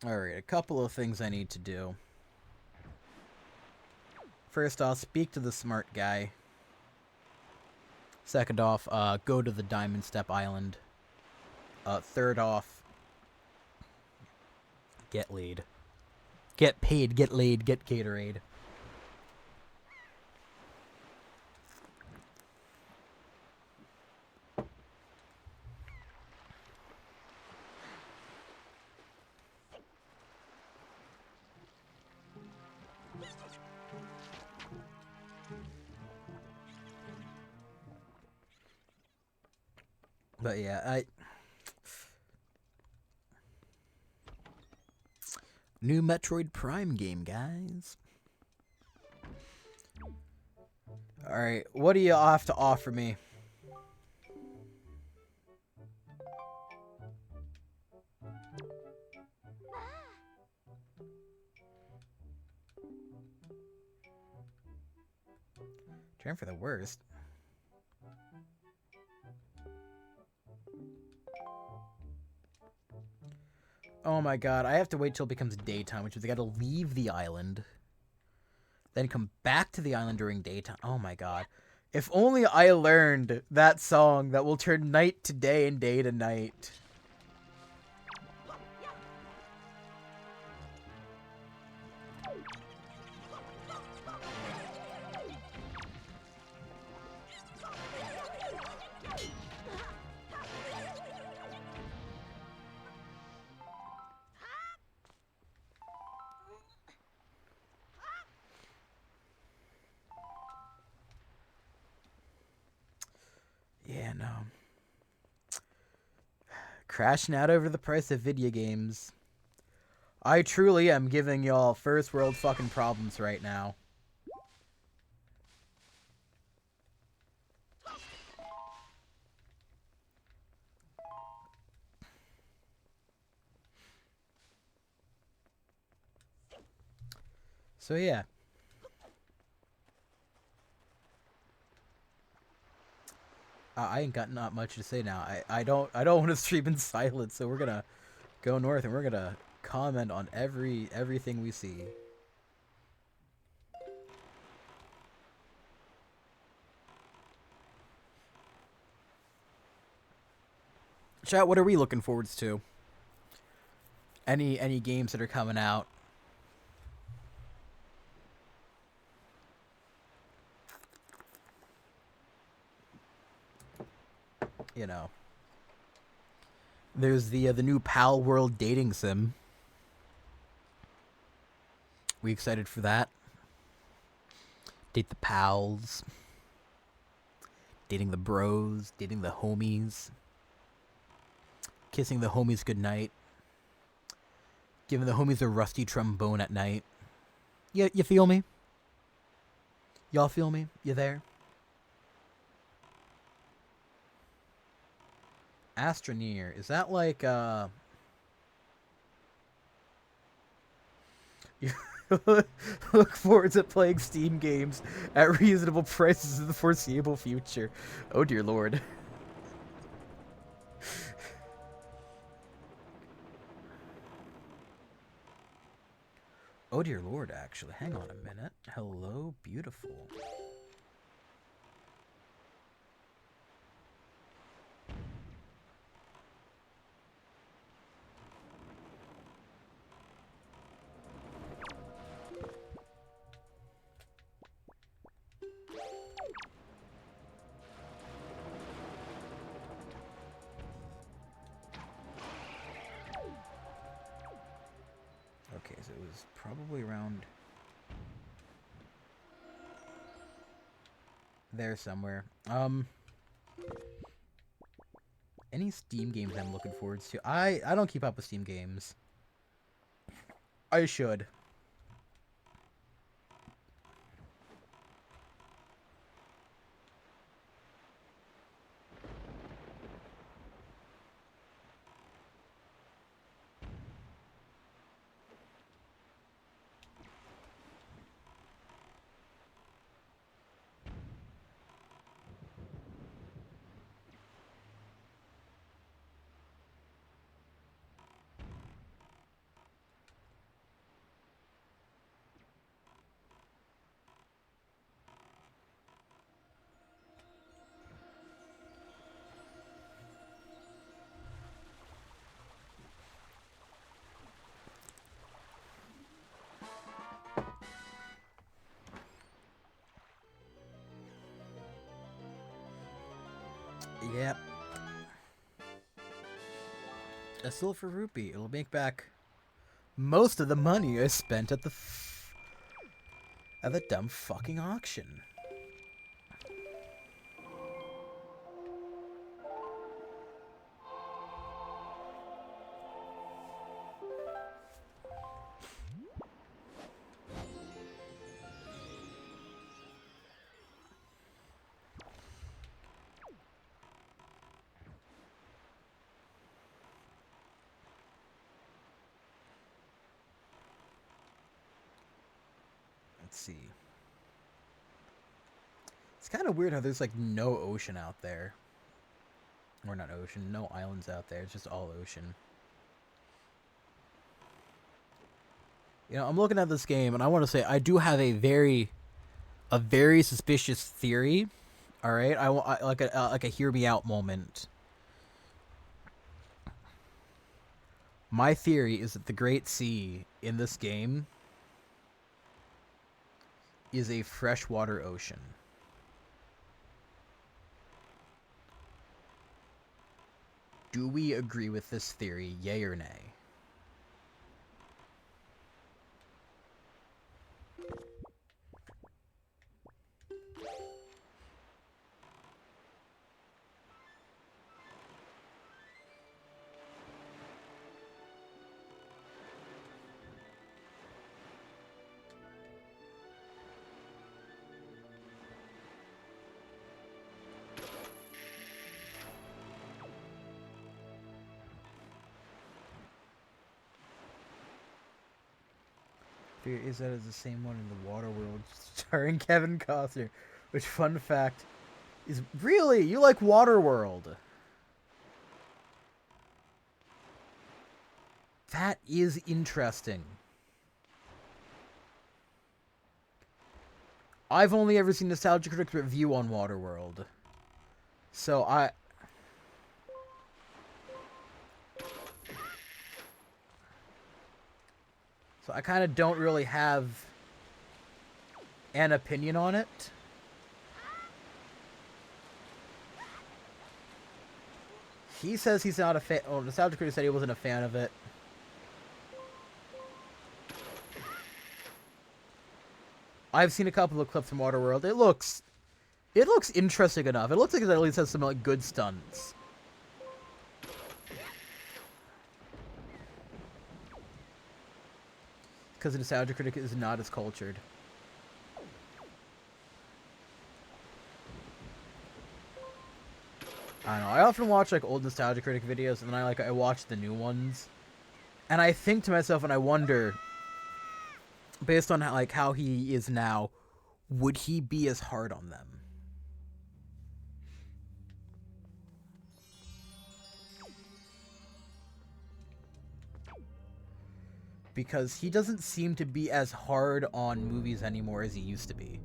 Alright, a couple of things I need to do. First off, speak to the smart guy. Second off, go to the Diamond Step Island. Third off, get laid. Get paid, get laid, get Gatorade. But yeah, new Metroid Prime game, guys. Alright, what do you have to offer me? Trying for the worst. Oh my god, I have to wait till it becomes daytime, which means I gotta leave the island. Then come back to the island during daytime. Oh my god. If only I learned that song that will turn night to day and day to night. Yeah, no. Crashing out over the price of video games. I truly am giving y'all first world fucking problems right now. So yeah. I ain't got not much to say now. I don't want to stream in silence, so we're gonna go north and we're gonna comment on everything we see. Chat, what are we looking forwards to? Any games that are coming out? You know. There's the new Pal World dating sim. We excited for that? Date the pals. Dating the bros, dating the homies. Kissing the homies goodnight. Giving the homies a rusty trombone at night. You feel me? Y'all feel me? You there? Astroneer. Is that like, Look forward to playing Steam games at reasonable prices in the foreseeable future. Oh dear lord. Oh dear lord, actually. Hang on a minute. Hello, beautiful. Okay, so it was probably around there somewhere. Any Steam games I'm looking forward to? I don't keep up with Steam games. I should. Yep. A silver rupee. It'll make back most of the money I spent at the dumb fucking auction. Let's see. It's kind of weird how there's like no ocean out there. Or not ocean, no islands out there. It's just all ocean. You know, I'm looking at this game and I want to say I do have a very suspicious theory. All right, I like a hear me out moment. My theory is that the Great Sea in this game is a freshwater ocean. Do we agree with this theory, yay or nay? Fear is that it's the same one in the Waterworld starring Kevin Costner. Which, fun fact, is really, you like Waterworld. That is interesting. I've only ever seen Nostalgia Critic's review on Waterworld. So I kind of don't really have an opinion on it. He says he's not a fan. Oh, Nostalgia Critic said he wasn't a fan of it. I've seen a couple of clips from Waterworld. It looks interesting enough. It looks like it at least has some like good stunts. Because the Nostalgia Critic is not as cultured. I don't know. I often watch like old Nostalgia Critic videos, and then I watch the new ones, and I think to myself, and I wonder, based on how he is now, would he be as hard on them? Because he doesn't seem to be as hard on movies anymore as he used to be.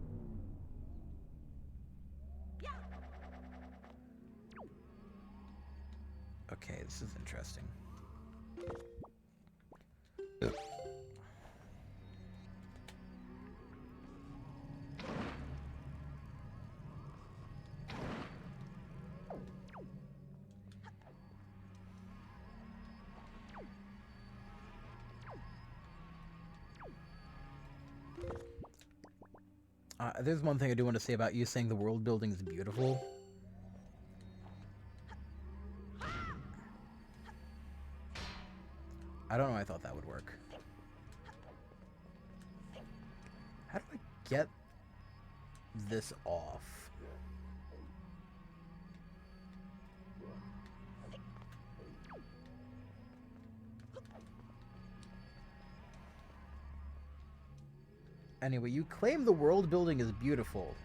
Okay, this is interesting. There's one thing I do want to say about you saying the world building is beautiful. I don't know why I thought that would work. How do I get this off? Anyway, you claim the world building is beautiful.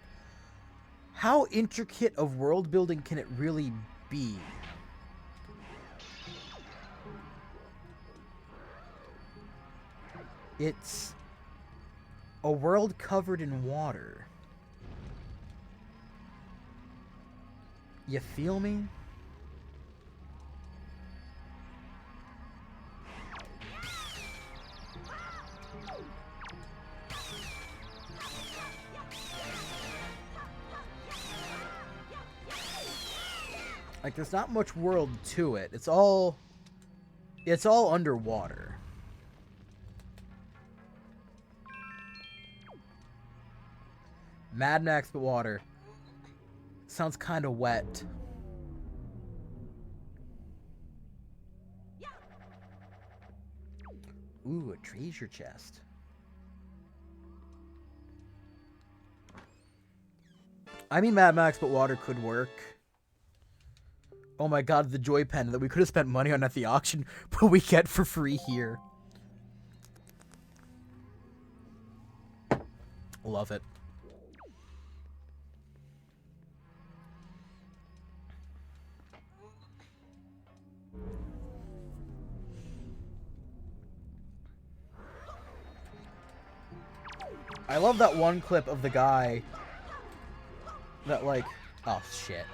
How intricate of world building can it really be? It's a world covered in water. You feel me? Like, there's not much world to it. It's all underwater. Mad Max but water. Sounds kind of wet. Ooh, a treasure chest. I mean, Mad Max but water could work. Oh my god, the Joy Pen that we could have spent money on at the auction, but we get for free here. Love it. I love that one clip of the guy that, like, oh shit.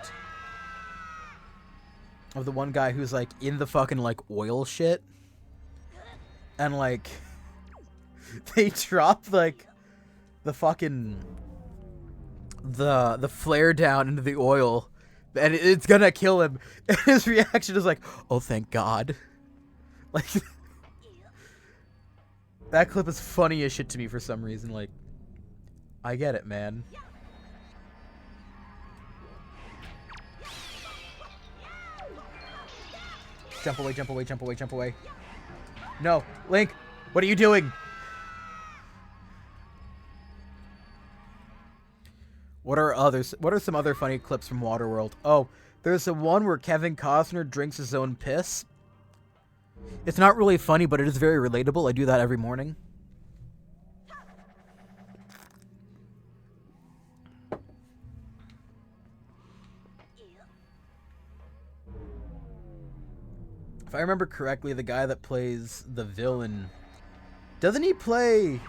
Of the one guy who's, like, in the fucking, like, oil shit. And, like, they drop, like, the fucking, the flare down into the oil. And it's gonna kill him. And his reaction is like, oh, thank God. Like, that clip is funny as shit to me for some reason. Like, I get it, man. Jump away, jump away, jump away, jump away. No, Link, what are you doing? What are some other funny clips from Waterworld? Oh, there's the one where Kevin Costner drinks his own piss. It's not really funny, but it is very relatable. I do that every morning. If I remember correctly, the guy that plays the villain, doesn't he play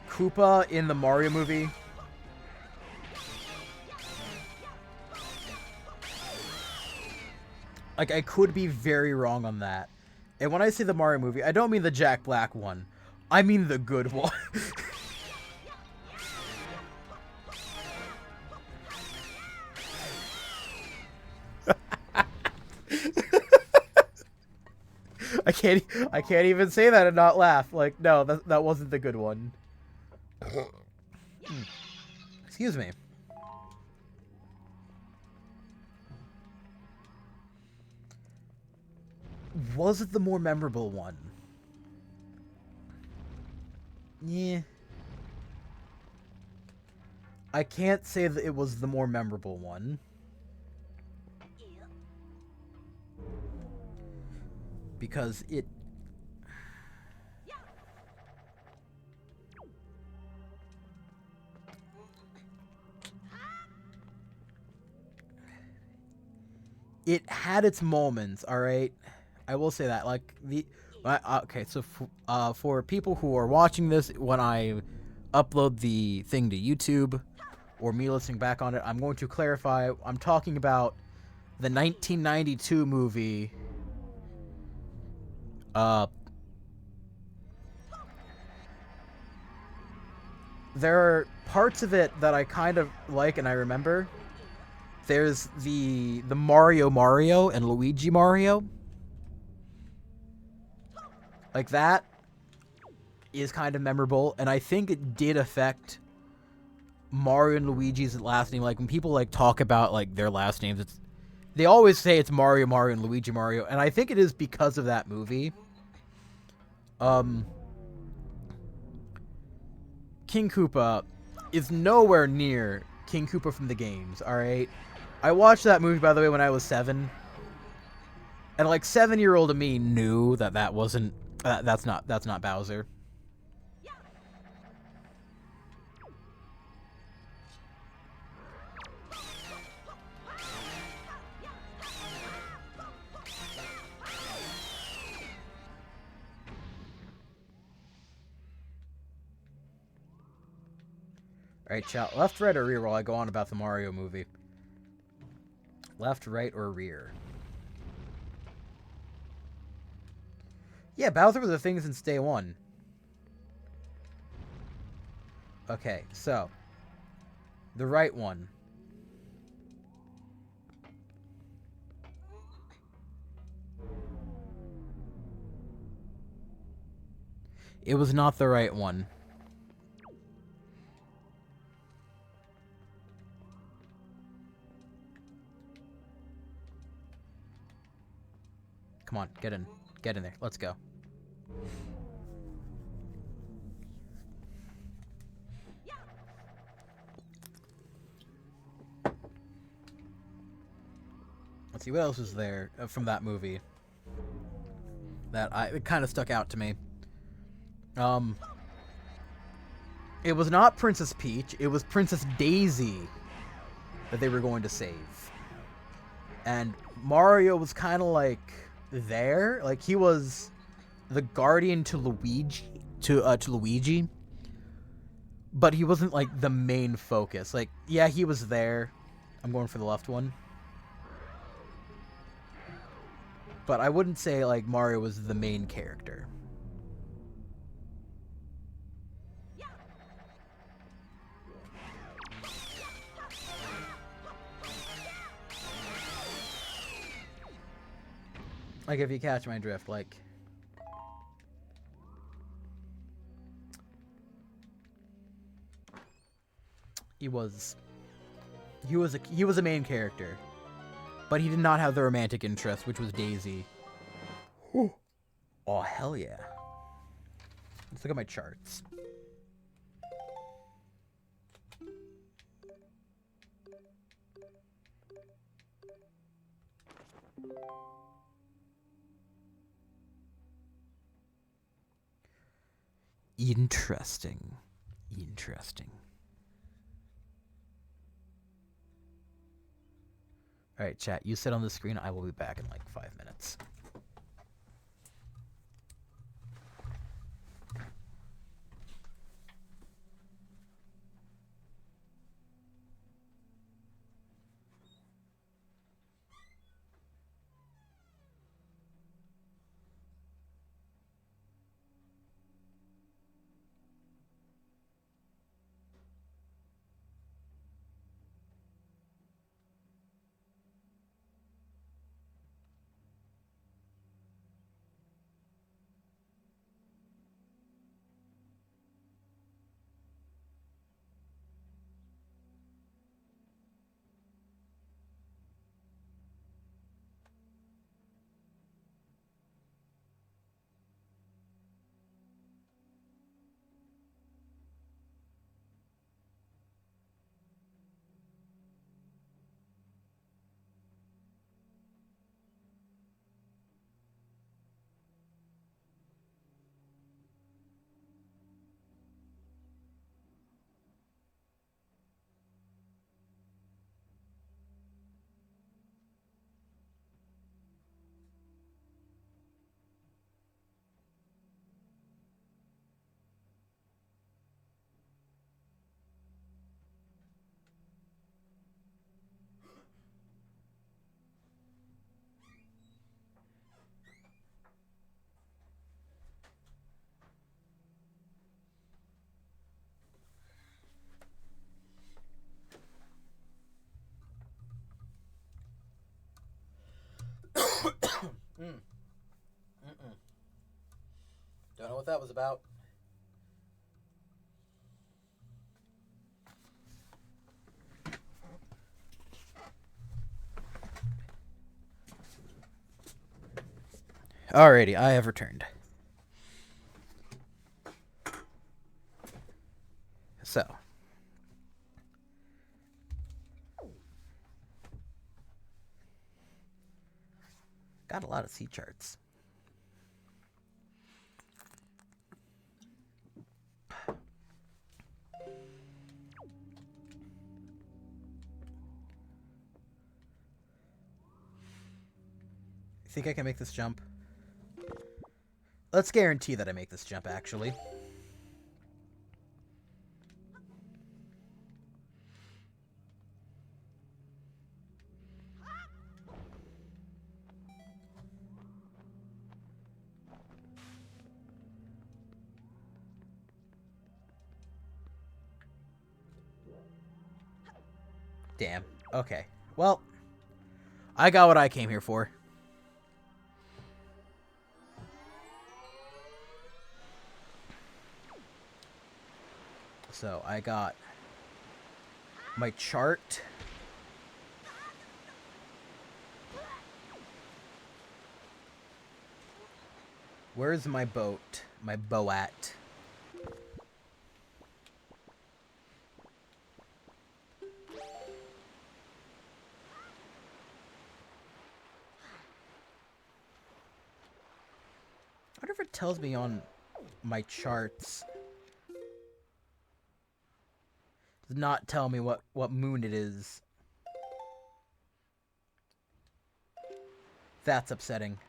Koopa in the Mario movie? Like, I could be very wrong on that. And when I say the Mario movie, I don't mean the Jack Black one. I mean the good one. I can't even say that and not laugh. Like, no, that wasn't the good one. Excuse me. Was it the more memorable one? Yeah. I can't say that it was the more memorable one. Because it... it had its moments. All right, I will say that. Like okay, so for people who are watching this when I upload the thing to YouTube or me listening back on it, I'm going to clarify. I'm talking about the 1992 movie. There are parts of it that I kind of like and I remember. There's the Mario and Luigi Mario. Like that is kind of memorable, and I think it did affect Mario and Luigi's last name. Like when people like talk about like their last names, they always say it's Mario and Luigi Mario, and I think it is because of that movie. King Koopa is nowhere near King Koopa from the games. All right, I watched that movie, by the way, when I was 7, and like 7-year-old me knew that wasn't that's not Bowser. Alright, chat. Left, right, or rear while I go on about the Mario movie? Left, right, or rear? Yeah, Bowser was a thing since day one. Okay, so. The right one. It was not the right one. Come on, get in. Get in there. Let's go. Let's see, what else is there from that movie that it kind of stuck out to me. It was not Princess Peach, it was Princess Daisy that they were going to save. And Mario was kind of like there, like he was the guardian to Luigi, but he wasn't like the main focus. Like, yeah, he was there. I'm going for the left one. But I wouldn't say like Mario was the main character. Like, if you catch my drift, like... He was a main character. But he did not have the romantic interest, which was Daisy. Ooh. Oh, hell yeah. Let's look at my charts. Interesting. Interesting. Alright, chat. You sit on the screen. I will be back in like 5 minutes. what that was about. Alrighty, I have returned. So. Got a lot of C charts. Think I can make this jump? Let's guarantee that I make this jump, actually. Damn. Okay. Well, I got what I came here for. So, I got my chart. Where's my boat? My boat. I wonder if it tells me on my charts. Does not tell me what moon it is. That's upsetting.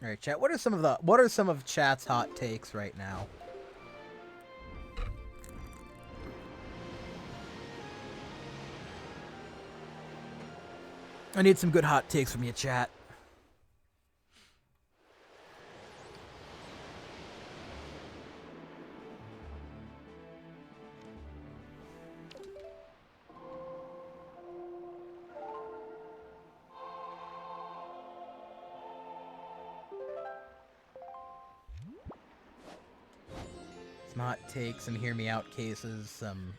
All right, chat. What are some of chat's hot takes right now? I need some good hot takes from you, chat. Some hot takes, some hear me out cases, some...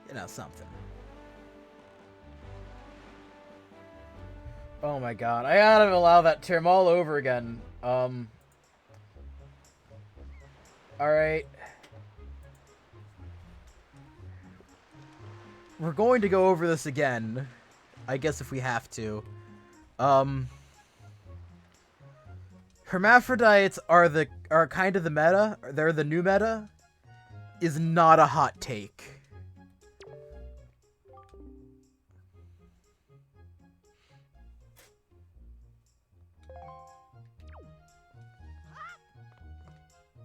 You know, something. Oh my god, I gotta allow that term all over again. Alright. We're going to go over this again. I guess if we have to. Hermaphrodites are kind of the meta. They're the new meta. Is not a hot take.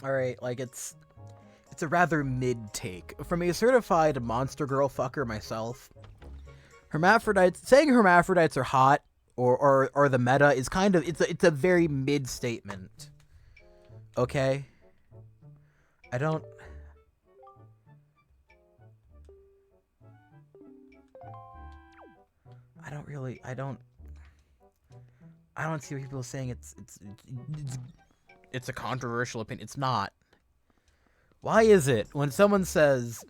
Alright, like, it's a rather mid-take. From a certified monster girl fucker myself, saying hermaphrodites are hot, or the meta is kind of, it's a very mid-statement. Okay? I don't see what people are saying it's a controversial opinion. It's not. Why is it when someone says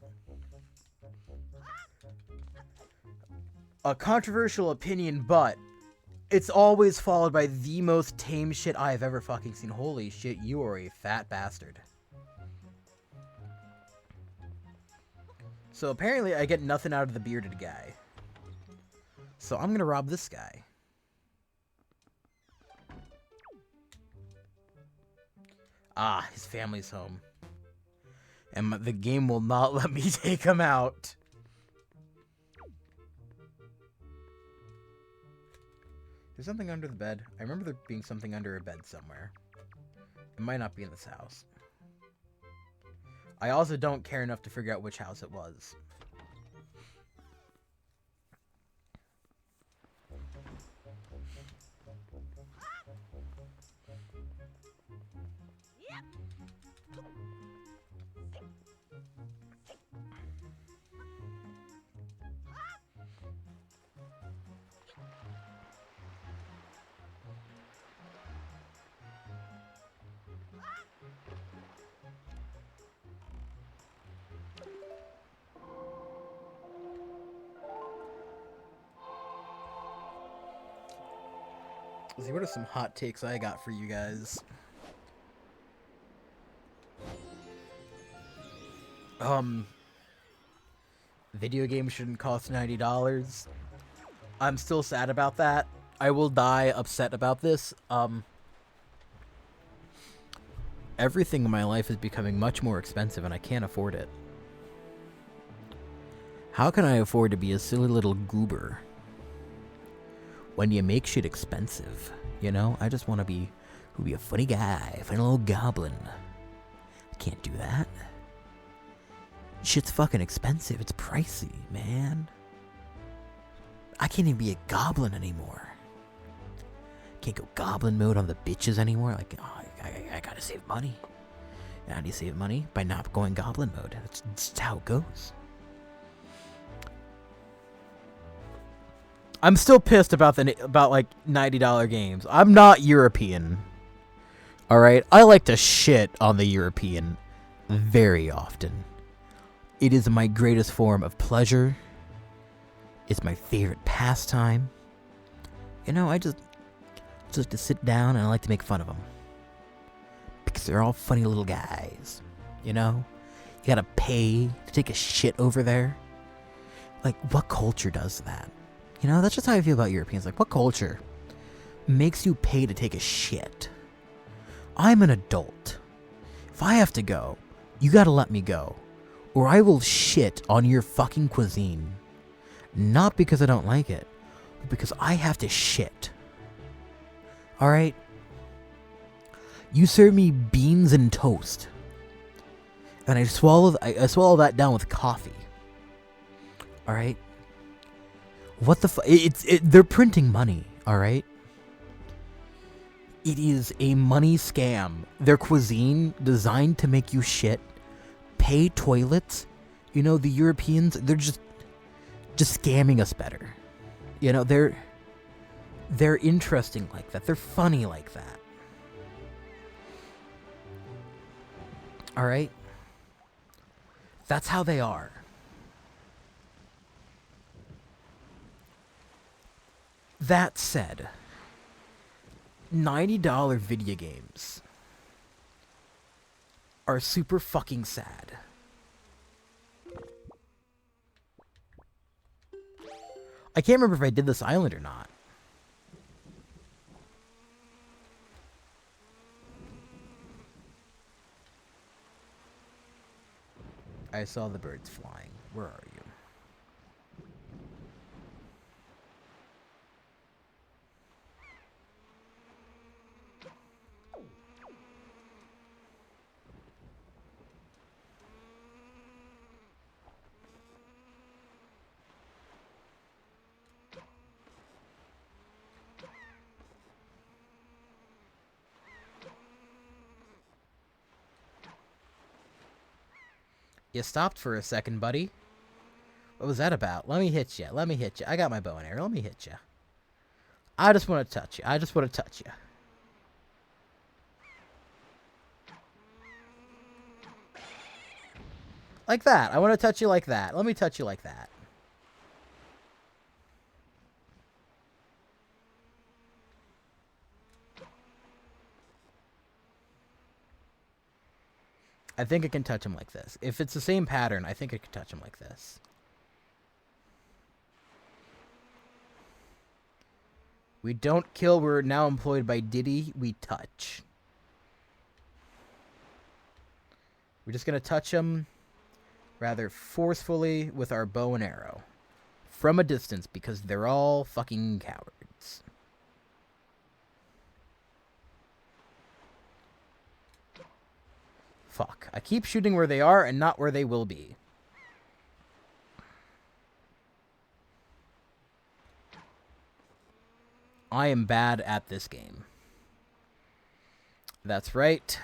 a controversial opinion, but it's always followed by the most tame shit I've ever fucking seen? Holy shit, you are a fat bastard. So apparently I get nothing out of the bearded guy. So I'm gonna rob this guy. Ah, his family's home. And the game will not let me take him out. There's something under the bed. I remember there being something under a bed somewhere. It might not be in this house. I also don't care enough to figure out which house it was. Let's see, what are some hot takes I got for you guys? Um, Video games shouldn't cost $90. I'm still sad about that. I will die upset about this. Everything in my life is becoming much more expensive and I can't afford it. How can I afford to be a silly little goober when you make shit expensive? You know, I just want to be a funny guy, funny little goblin. I can't do that. Shit's fucking expensive. It's pricey, man. I can't even be a goblin anymore. Can't go goblin mode on the bitches anymore. Like, oh, I gotta save money. How do you save money? By not going goblin mode. That's just how it goes. I'm still pissed about like $90 games. I'm not European. All right, I like to shit on the European very often. It is my greatest form of pleasure. It's my favorite pastime. You know, I just like to sit down and I like to make fun of them. Because they're all funny little guys. You know? You gotta pay to take a shit over there. Like, what culture does that? You know, that's just how I feel about Europeans. Like, what culture makes you pay to take a shit? I'm an adult. If I have to go, you gotta let me go. Or I will shit on your fucking cuisine. Not because I don't like it, but because I have to shit. Alright? You serve me beans and toast. And I swallow that down with coffee. Alright? What the they're printing money, alright? It is a money scam. Their cuisine designed to make you shit. Pay toilets. You know, the Europeans, they're just scamming us better. You know, they're interesting like that. They're funny like that. All right? That's how they are. That said, $90 video games are super fucking sad. I can't remember if I did this island or not. I saw the birds flying. Where are you? You stopped for a second, buddy. What was that about? Let me hit you. Let me hit you. I got my bow and arrow. Let me hit you. I just want to touch you. I just want to touch you. Like that. I want to touch you like that. Let me touch you like that. I think I can touch him like this. If it's the same pattern, I think I can touch him like this. We don't kill. We're now employed by Diddy. We touch. We're just going to touch him rather forcefully with our bow and arrow. From a distance, because they're all fucking cowards. Fuck. I keep shooting where they are and not where they will be. I am bad at this game. That's right.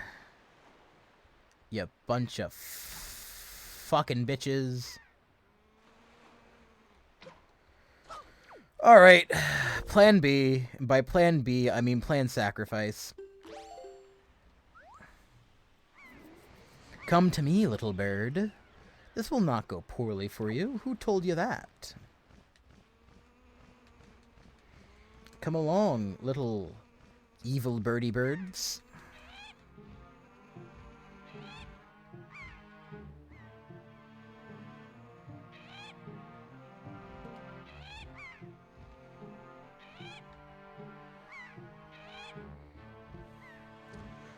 You bunch of fucking bitches. Alright. Plan B. By plan B, I mean plan sacrifice. Come to me, little bird. This will not go poorly for you. Who told you that? Come along, little evil birdie birds.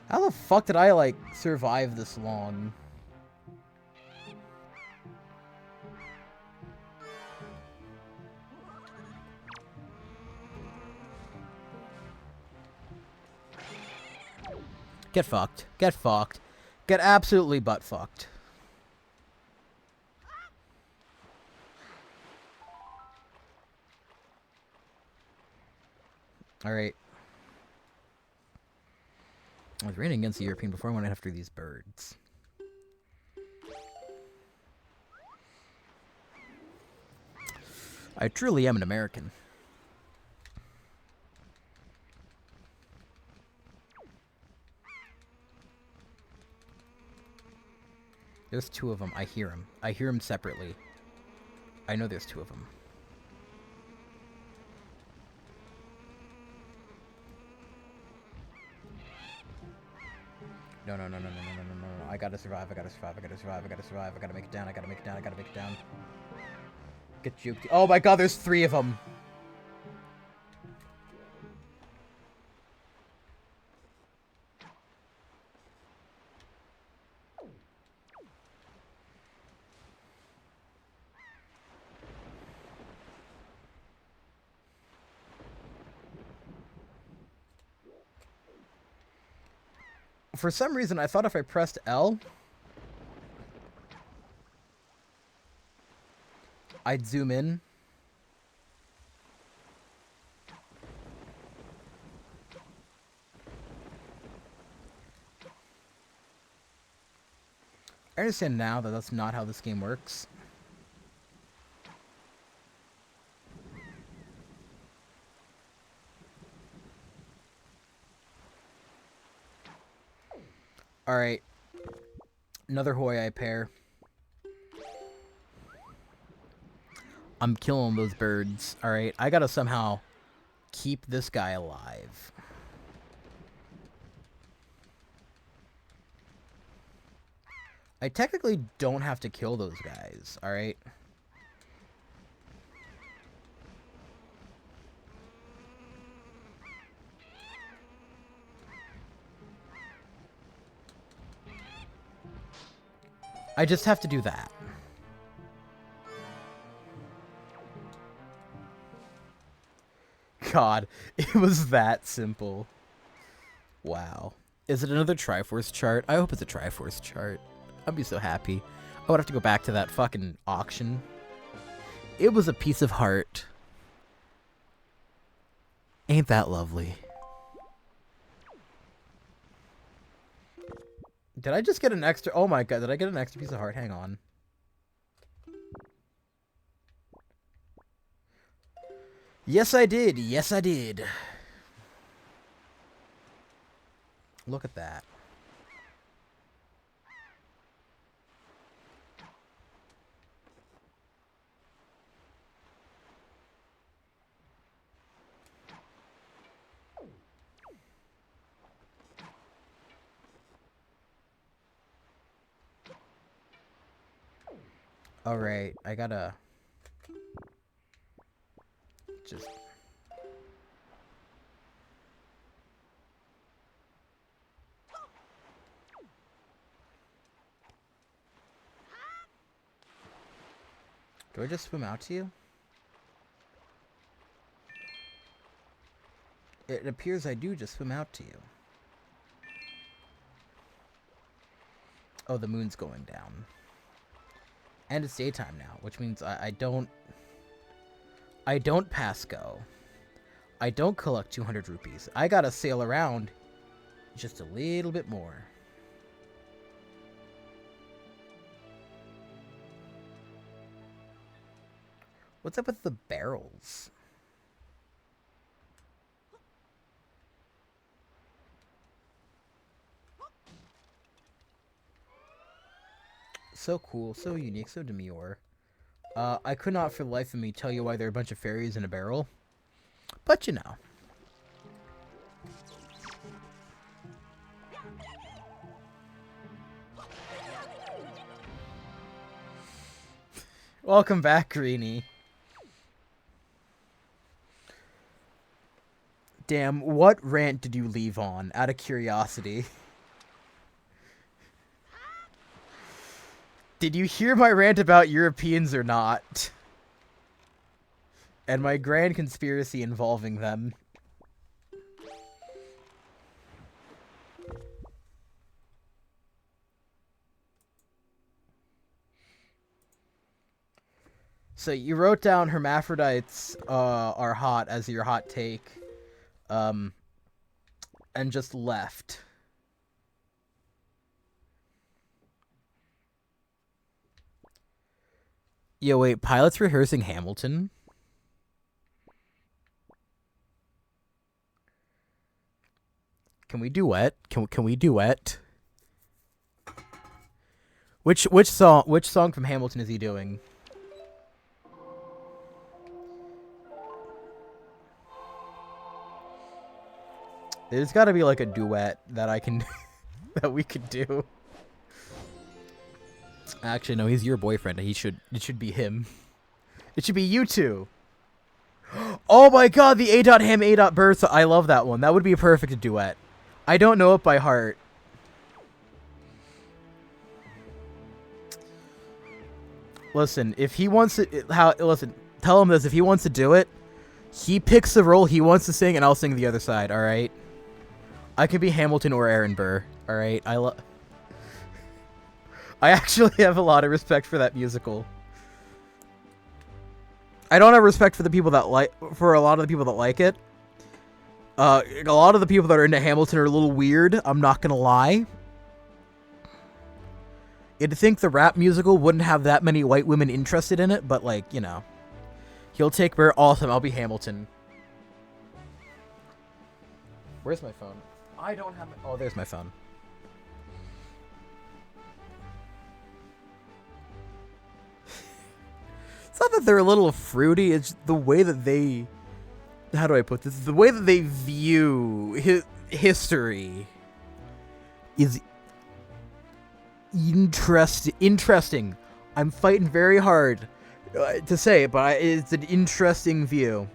How the fuck did I, like, survive this long? Get fucked. Get fucked. Get absolutely butt fucked. Alright. I was raining against the European before I went after these birds. I truly am an American. There's two of them. I hear them. I hear them separately. I know there's two of them. No, no, no, no, no, no, no, no, no. I gotta survive. I gotta survive. I gotta survive. I gotta survive. I gotta make it down. I gotta make it down. I gotta make it down. Get juked. Oh my god, there's three of them. For some reason, I thought if I pressed L, I'd zoom in. I understand now that that's not how this game works. Alright. Another Hoi-Ai pair. I'm killing those birds. Alright, I gotta somehow keep this guy alive. I technically don't have to kill those guys, alright? I just have to do that. God, it was that simple. Wow. Is it another Triforce chart? I hope it's a Triforce chart. I'd be so happy. I would have to go back to that fucking auction. It was a piece of heart. Ain't that lovely? Did I just get an extra... Oh my god, did I get an extra piece of heart? Hang on. Yes, I did. Yes, I did. Look at that. Alright, I gotta... just... Do I just swim out to you? It appears I do just swim out to you. Oh, the moon's going down. And it's daytime now, which means I don't pass go. I don't collect 200 rupees. I gotta sail around just a little bit more. What's up with the barrels? So cool, so unique, so demure. I could not for the life of me tell you why there are a bunch of fairies in a barrel. But you know. Welcome back, Greenie. Damn, what rant did you leave on, out of curiosity? Did you hear my rant about Europeans or not? And my grand conspiracy involving them. So you wrote down hermaphrodites are hot as your hot take, and just left. Yo, wait, pilots rehearsing Hamilton? Can we duet? Can we duet? Which song from Hamilton is he doing? There's got to be like a duet that I can that we could do. Actually, no, he's your boyfriend. It should be him. It should be you two. Oh my god, the A.Ham A.Bertha. I love that one. That would be a perfect duet. I don't know it by heart. Listen, if he wants to listen, tell him this, if he wants to do it, he picks the role he wants to sing and I'll sing the other side, all right? I can be Hamilton or Aaron Burr, all right? I actually have a lot of respect for that musical. I don't have respect for the people that for a lot of the people that like it. A lot of the people that are into Hamilton are a little weird, I'm not gonna lie. You'd think the rap musical wouldn't have that many white women interested in it, but like, you know. He'll take Burr, awesome, I'll be Hamilton. Where's my phone? I don't have oh, there's my phone. It's not that they're a little fruity, it's the way that they... How do I put this? The way that they view history is interesting. I'm fighting very hard to say it, but it's an interesting view.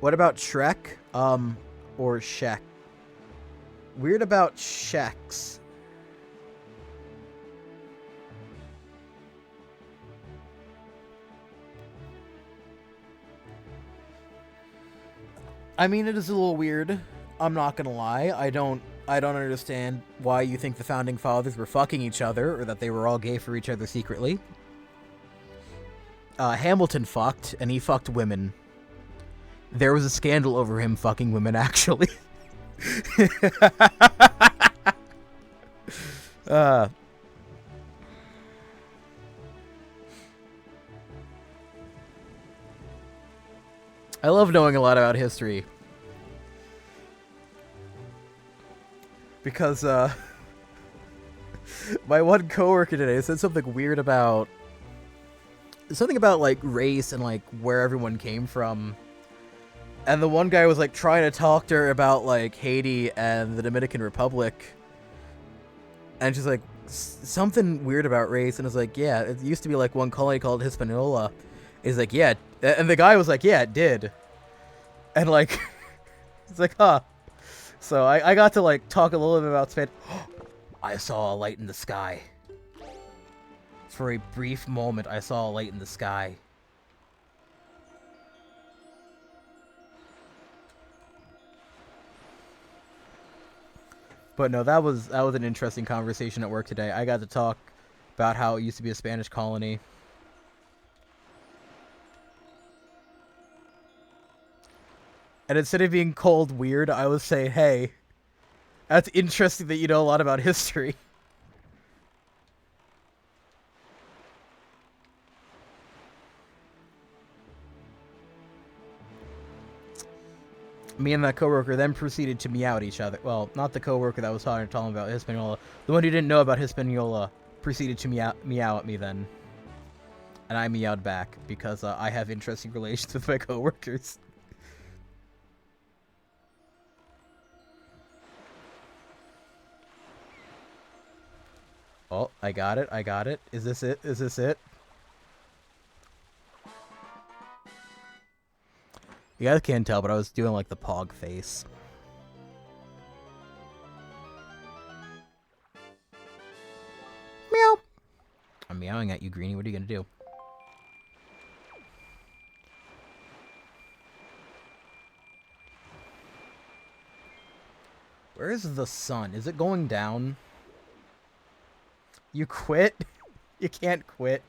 What about Shrek? Or Shek? Weird about Sheks. I mean, it is a little weird. I'm not gonna lie. I don't understand why you think the founding fathers were fucking each other or that they were all gay for each other secretly. Hamilton fucked, and he fucked women. There was a scandal over him fucking women, actually. I love knowing a lot about history. Because, my one coworker today said something weird about... Something about, like, race and, like, where everyone came from. And the one guy was, like, trying to talk to her about, like, Haiti and the Dominican Republic. And she's like, something weird about race. And I was like, yeah, it used to be, like, one colony called Hispaniola. He's like, yeah. And the guy was like, yeah, it did. And, like, it's like, huh. So I got to, like, talk a little bit about Spain. I saw a light in the sky. For a brief moment, I saw a light in the sky. But no, that was an interesting conversation at work today. I got to talk about how it used to be a Spanish colony. And instead of being cold weird, I was saying, hey, that's interesting that you know a lot about history. Me and that coworker then proceeded to meow at each other. Well, not the coworker that was talking about Hispaniola. The one who didn't know about Hispaniola proceeded to meow at me then. And I meowed back because I have interesting relations with my coworkers. Oh, I got it. I got it. Is this it? Is this it? You guys can't tell, but I was doing like the pog face. Meow. I'm meowing at you, Greenie. What are you gonna do? Where is the sun? Is it going down? You quit? You can't quit.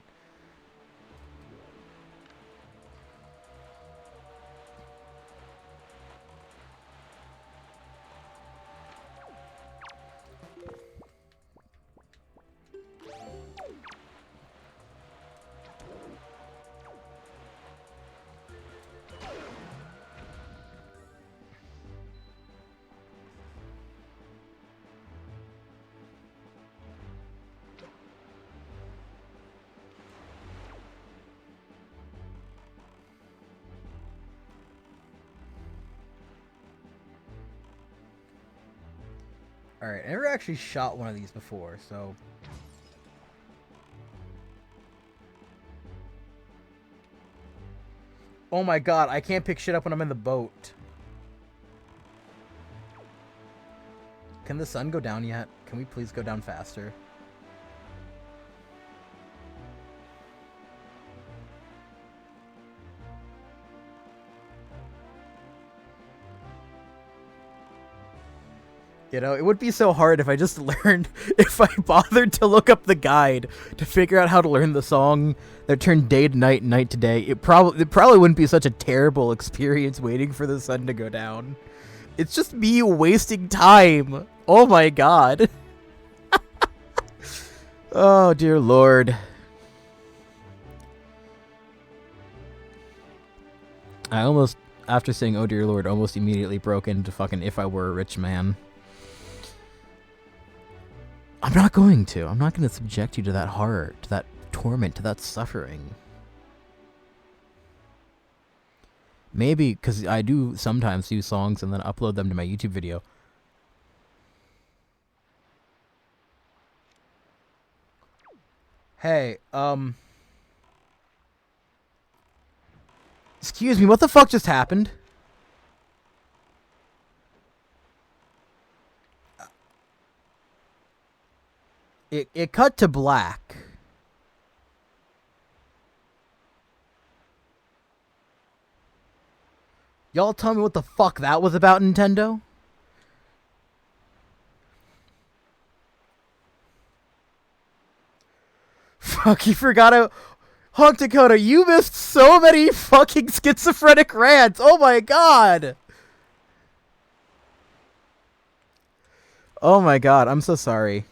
Alright, I never actually shot one of these before, so... Oh my god, I can't pick shit up when I'm in the boat. Can the sun go down yet? Can we please go down faster? You know, it would be so hard if I just learned, if I bothered to look up the guide to figure out how to learn the song that turned day to night and night to day. It probably wouldn't be such a terrible experience waiting for the sun to go down. It's just me wasting time. Oh my god. Oh dear lord. I almost, after saying oh dear lord, almost immediately broke into fucking If I Were a Rich Man. I'm not going to. I'm not going to subject you to that horror, to that torment, to that suffering. Maybe, because I do sometimes do songs and then upload them to my YouTube video. Hey, excuse me, what the fuck just happened? It cut to black. Y'all tell me what the fuck that was about, Nintendo? Fuck, you forgot to... Honk Dakota, you missed so many fucking schizophrenic rants! Oh my god! Oh my god, I'm so sorry.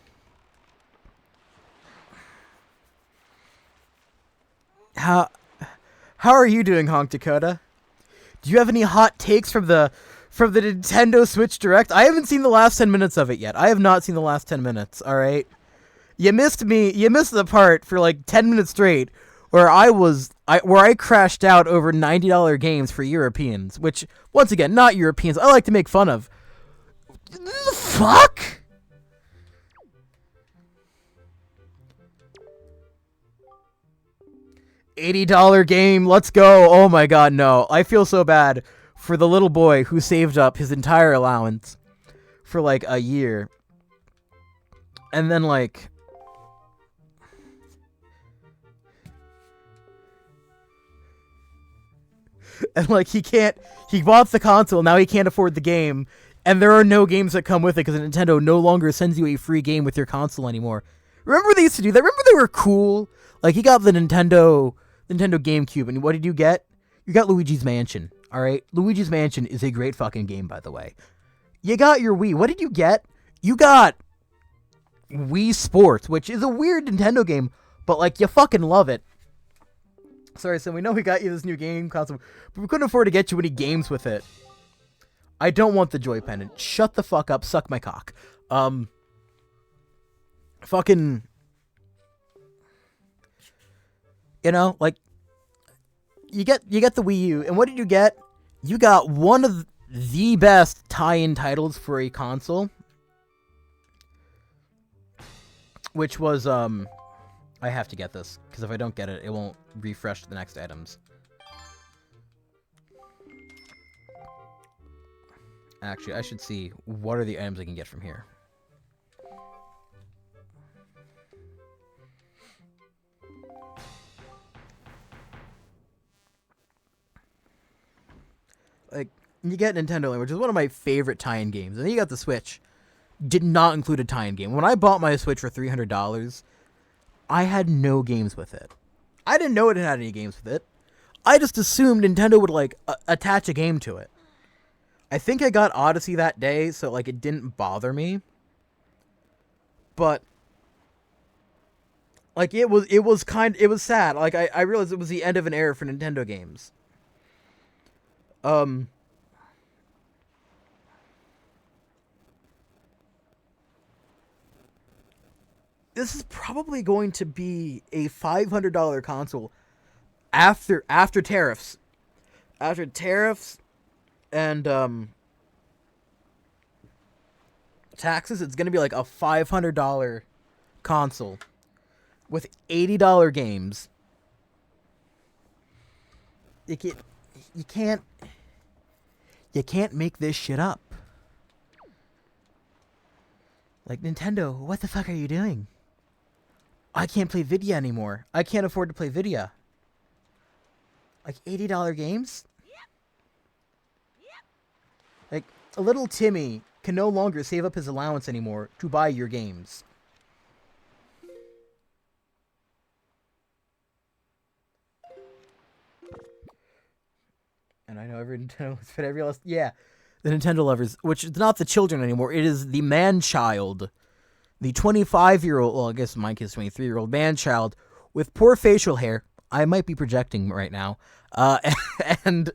How are you doing, Honk Dakota? Do you have any hot takes from the Nintendo Switch Direct? I haven't seen the last 10 minutes of it yet. I have not seen the last 10 minutes, alright? You missed the part for like 10 minutes straight where I crashed out over $90 games for Europeans, which, once again, not Europeans, I like to make fun of. The fuck? $80 game, let's go. Oh my god, no. I feel so bad for the little boy who saved up his entire allowance for like a year. And then like... And like he bought the console, now he can't afford the game. And there are no games that come with it because Nintendo no longer sends you a free game with your console anymore. Remember they used to do that? Remember they were cool? Like, he got the Nintendo GameCube, and what did you get? You got Luigi's Mansion, alright? Luigi's Mansion is a great fucking game, by the way. You got your Wii. What did you get? You got Wii Sports, which is a weird Nintendo game, but, like, you fucking love it. Sorry, so we know we got you this new game console, but we couldn't afford to get you any games with it. I don't want the Joy Pendant. Shut the fuck up. Suck my cock. Fucking... You know, like, you get the Wii U, and what did you get? You got one of the best tie-in titles for a console. which was I have to get this because if I don't get it, it won't refresh the next items. Actually, I should see what are the items I can get from here. Like, you get Nintendo Land, which is one of my favorite tie-in games, and then you got the Switch. Did not include a tie-in game. When I bought my Switch for $300, I had no games with it. I didn't know it had any games with it. I just assumed Nintendo would, like, attach a game to it. I think I got Odyssey that day, so, like, it didn't bother me. But, like, it was sad. Like, I realized it was the end of an era for Nintendo games. This is probably going to be a $500 console after tariffs. After tariffs and taxes, it's going to be like a $500 console with $80 games. You can't make this shit up. Like, Nintendo, what the fuck are you doing? I can't play Vidya anymore. I can't afford to play Vidya. Like, $80 games? Like, a little Timmy can no longer save up his allowance anymore to buy your games. And I know every Nintendo, but I realized, yeah, the Nintendo lovers, which is not the children anymore, it is the man-child. The 25-year-old, well, I guess Mike is 23-year-old man-child with poor facial hair. I might be projecting right now. And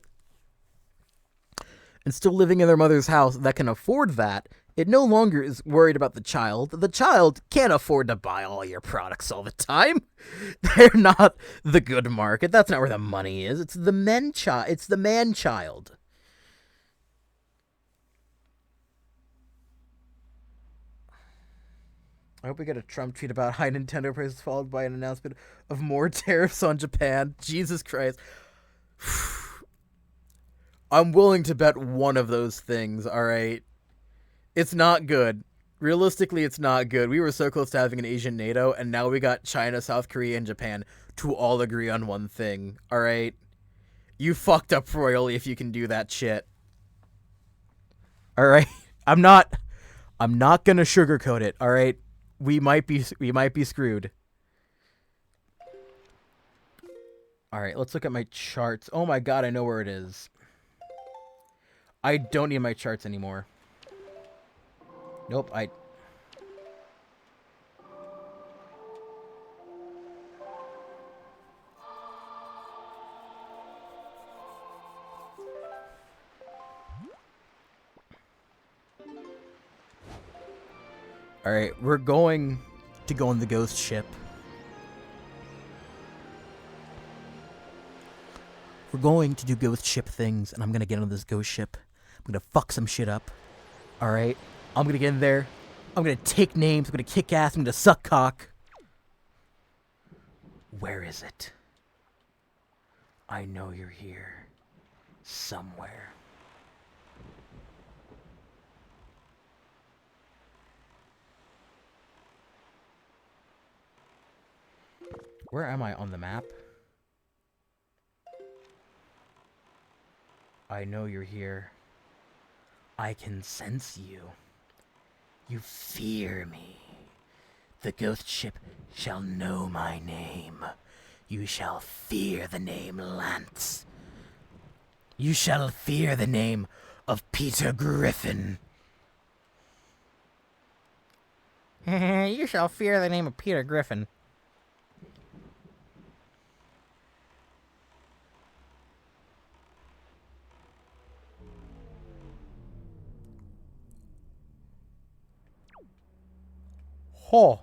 still living in their mother's house that can afford that. It no longer is worried about the child. The child can't afford to buy all your products all the time. They're not the good market. That's not where the money is. It's the man-child. I hope we get a Trump tweet about high Nintendo prices followed by an announcement of more tariffs on Japan. Jesus Christ. I'm willing to bet one of those things, alright? It's not good. Realistically, it's not good. We were so close to having an Asian NATO, and now we got China, South Korea, and Japan to all agree on one thing, alright? You fucked up royally if you can do that shit. Alright? I'm not gonna sugarcoat it, alright? We might be screwed. Alright, let's look at my charts. Oh my god, I know where it is. I don't need my charts anymore. Nope, Alright, we're going to go on the ghost ship. We're going to do ghost ship things, and I'm gonna get on this ghost ship. I'm gonna fuck some shit up. Alright? I'm gonna get in there. I'm gonna take names. I'm gonna kick ass. I'm gonna suck cock. Where is it? I know you're here. Somewhere. Where am I on the map? I know you're here. I can sense you. You fear me. The ghost ship shall know my name. You shall fear the name Lance. You shall fear the name of Peter Griffin. You shall fear the name of Peter Griffin. Ho.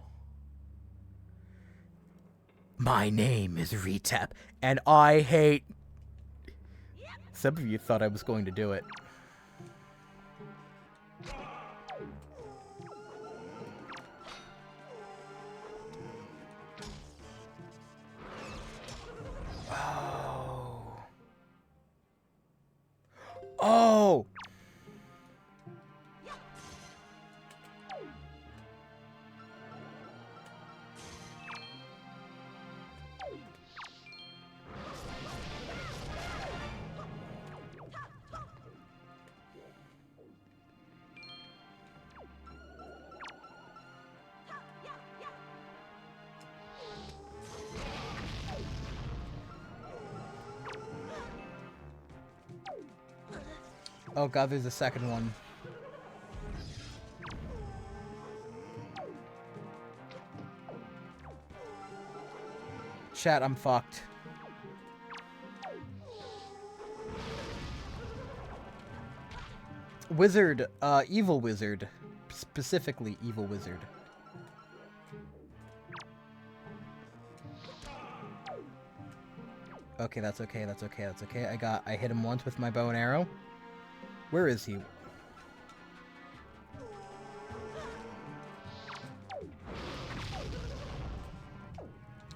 My name is Retap, and I hate... Some of you thought I was going to do it. Oh god, there's a second one. Chat, I'm fucked. Wizard, evil wizard. Specifically, evil wizard. Okay, that's okay, that's okay, that's okay. I hit him once with my bow and arrow. Where is he?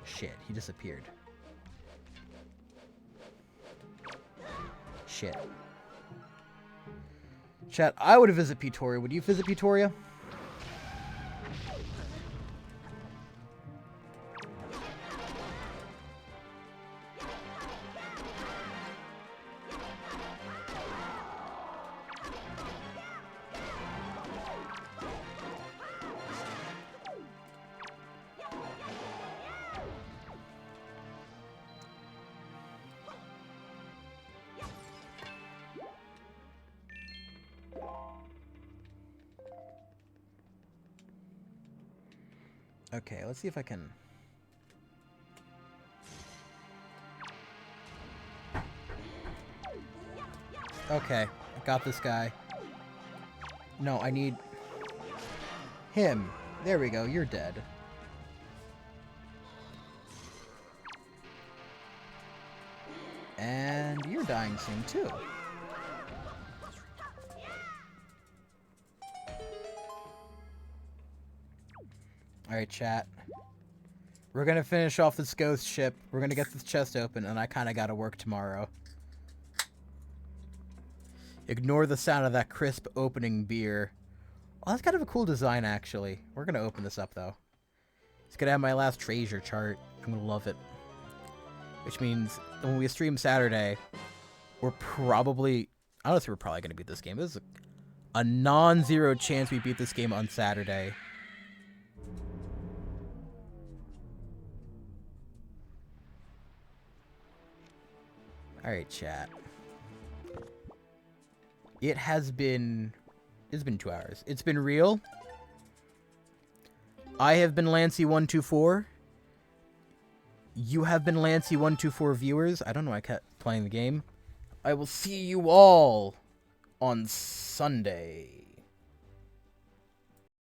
Shit, he disappeared. Shit. Chat, I would visit Petoria. Would you visit Petoria? Okay, let's see if I can... Okay, I got this guy. No, I need... him. There we go, you're dead. And you're dying soon, too. Alright, chat. We're gonna finish off this ghost ship. We're gonna get this chest open, and I kinda gotta work tomorrow. Ignore the sound of that crisp opening beer. Oh, that's kind of a cool design, actually. We're gonna open this up, though. It's gonna have my last treasure chart. I'm gonna love it. Which means, when we stream Saturday, we're probably... Honestly, we're probably gonna beat this game. This is a non-zero chance we beat this game on Saturday. Alright, chat. It has been... It's been 2 hours. It's been real. I have been Lancey124. You have been Lancey124 viewers. I don't know, I kept playing the game. I will see you all on Sunday.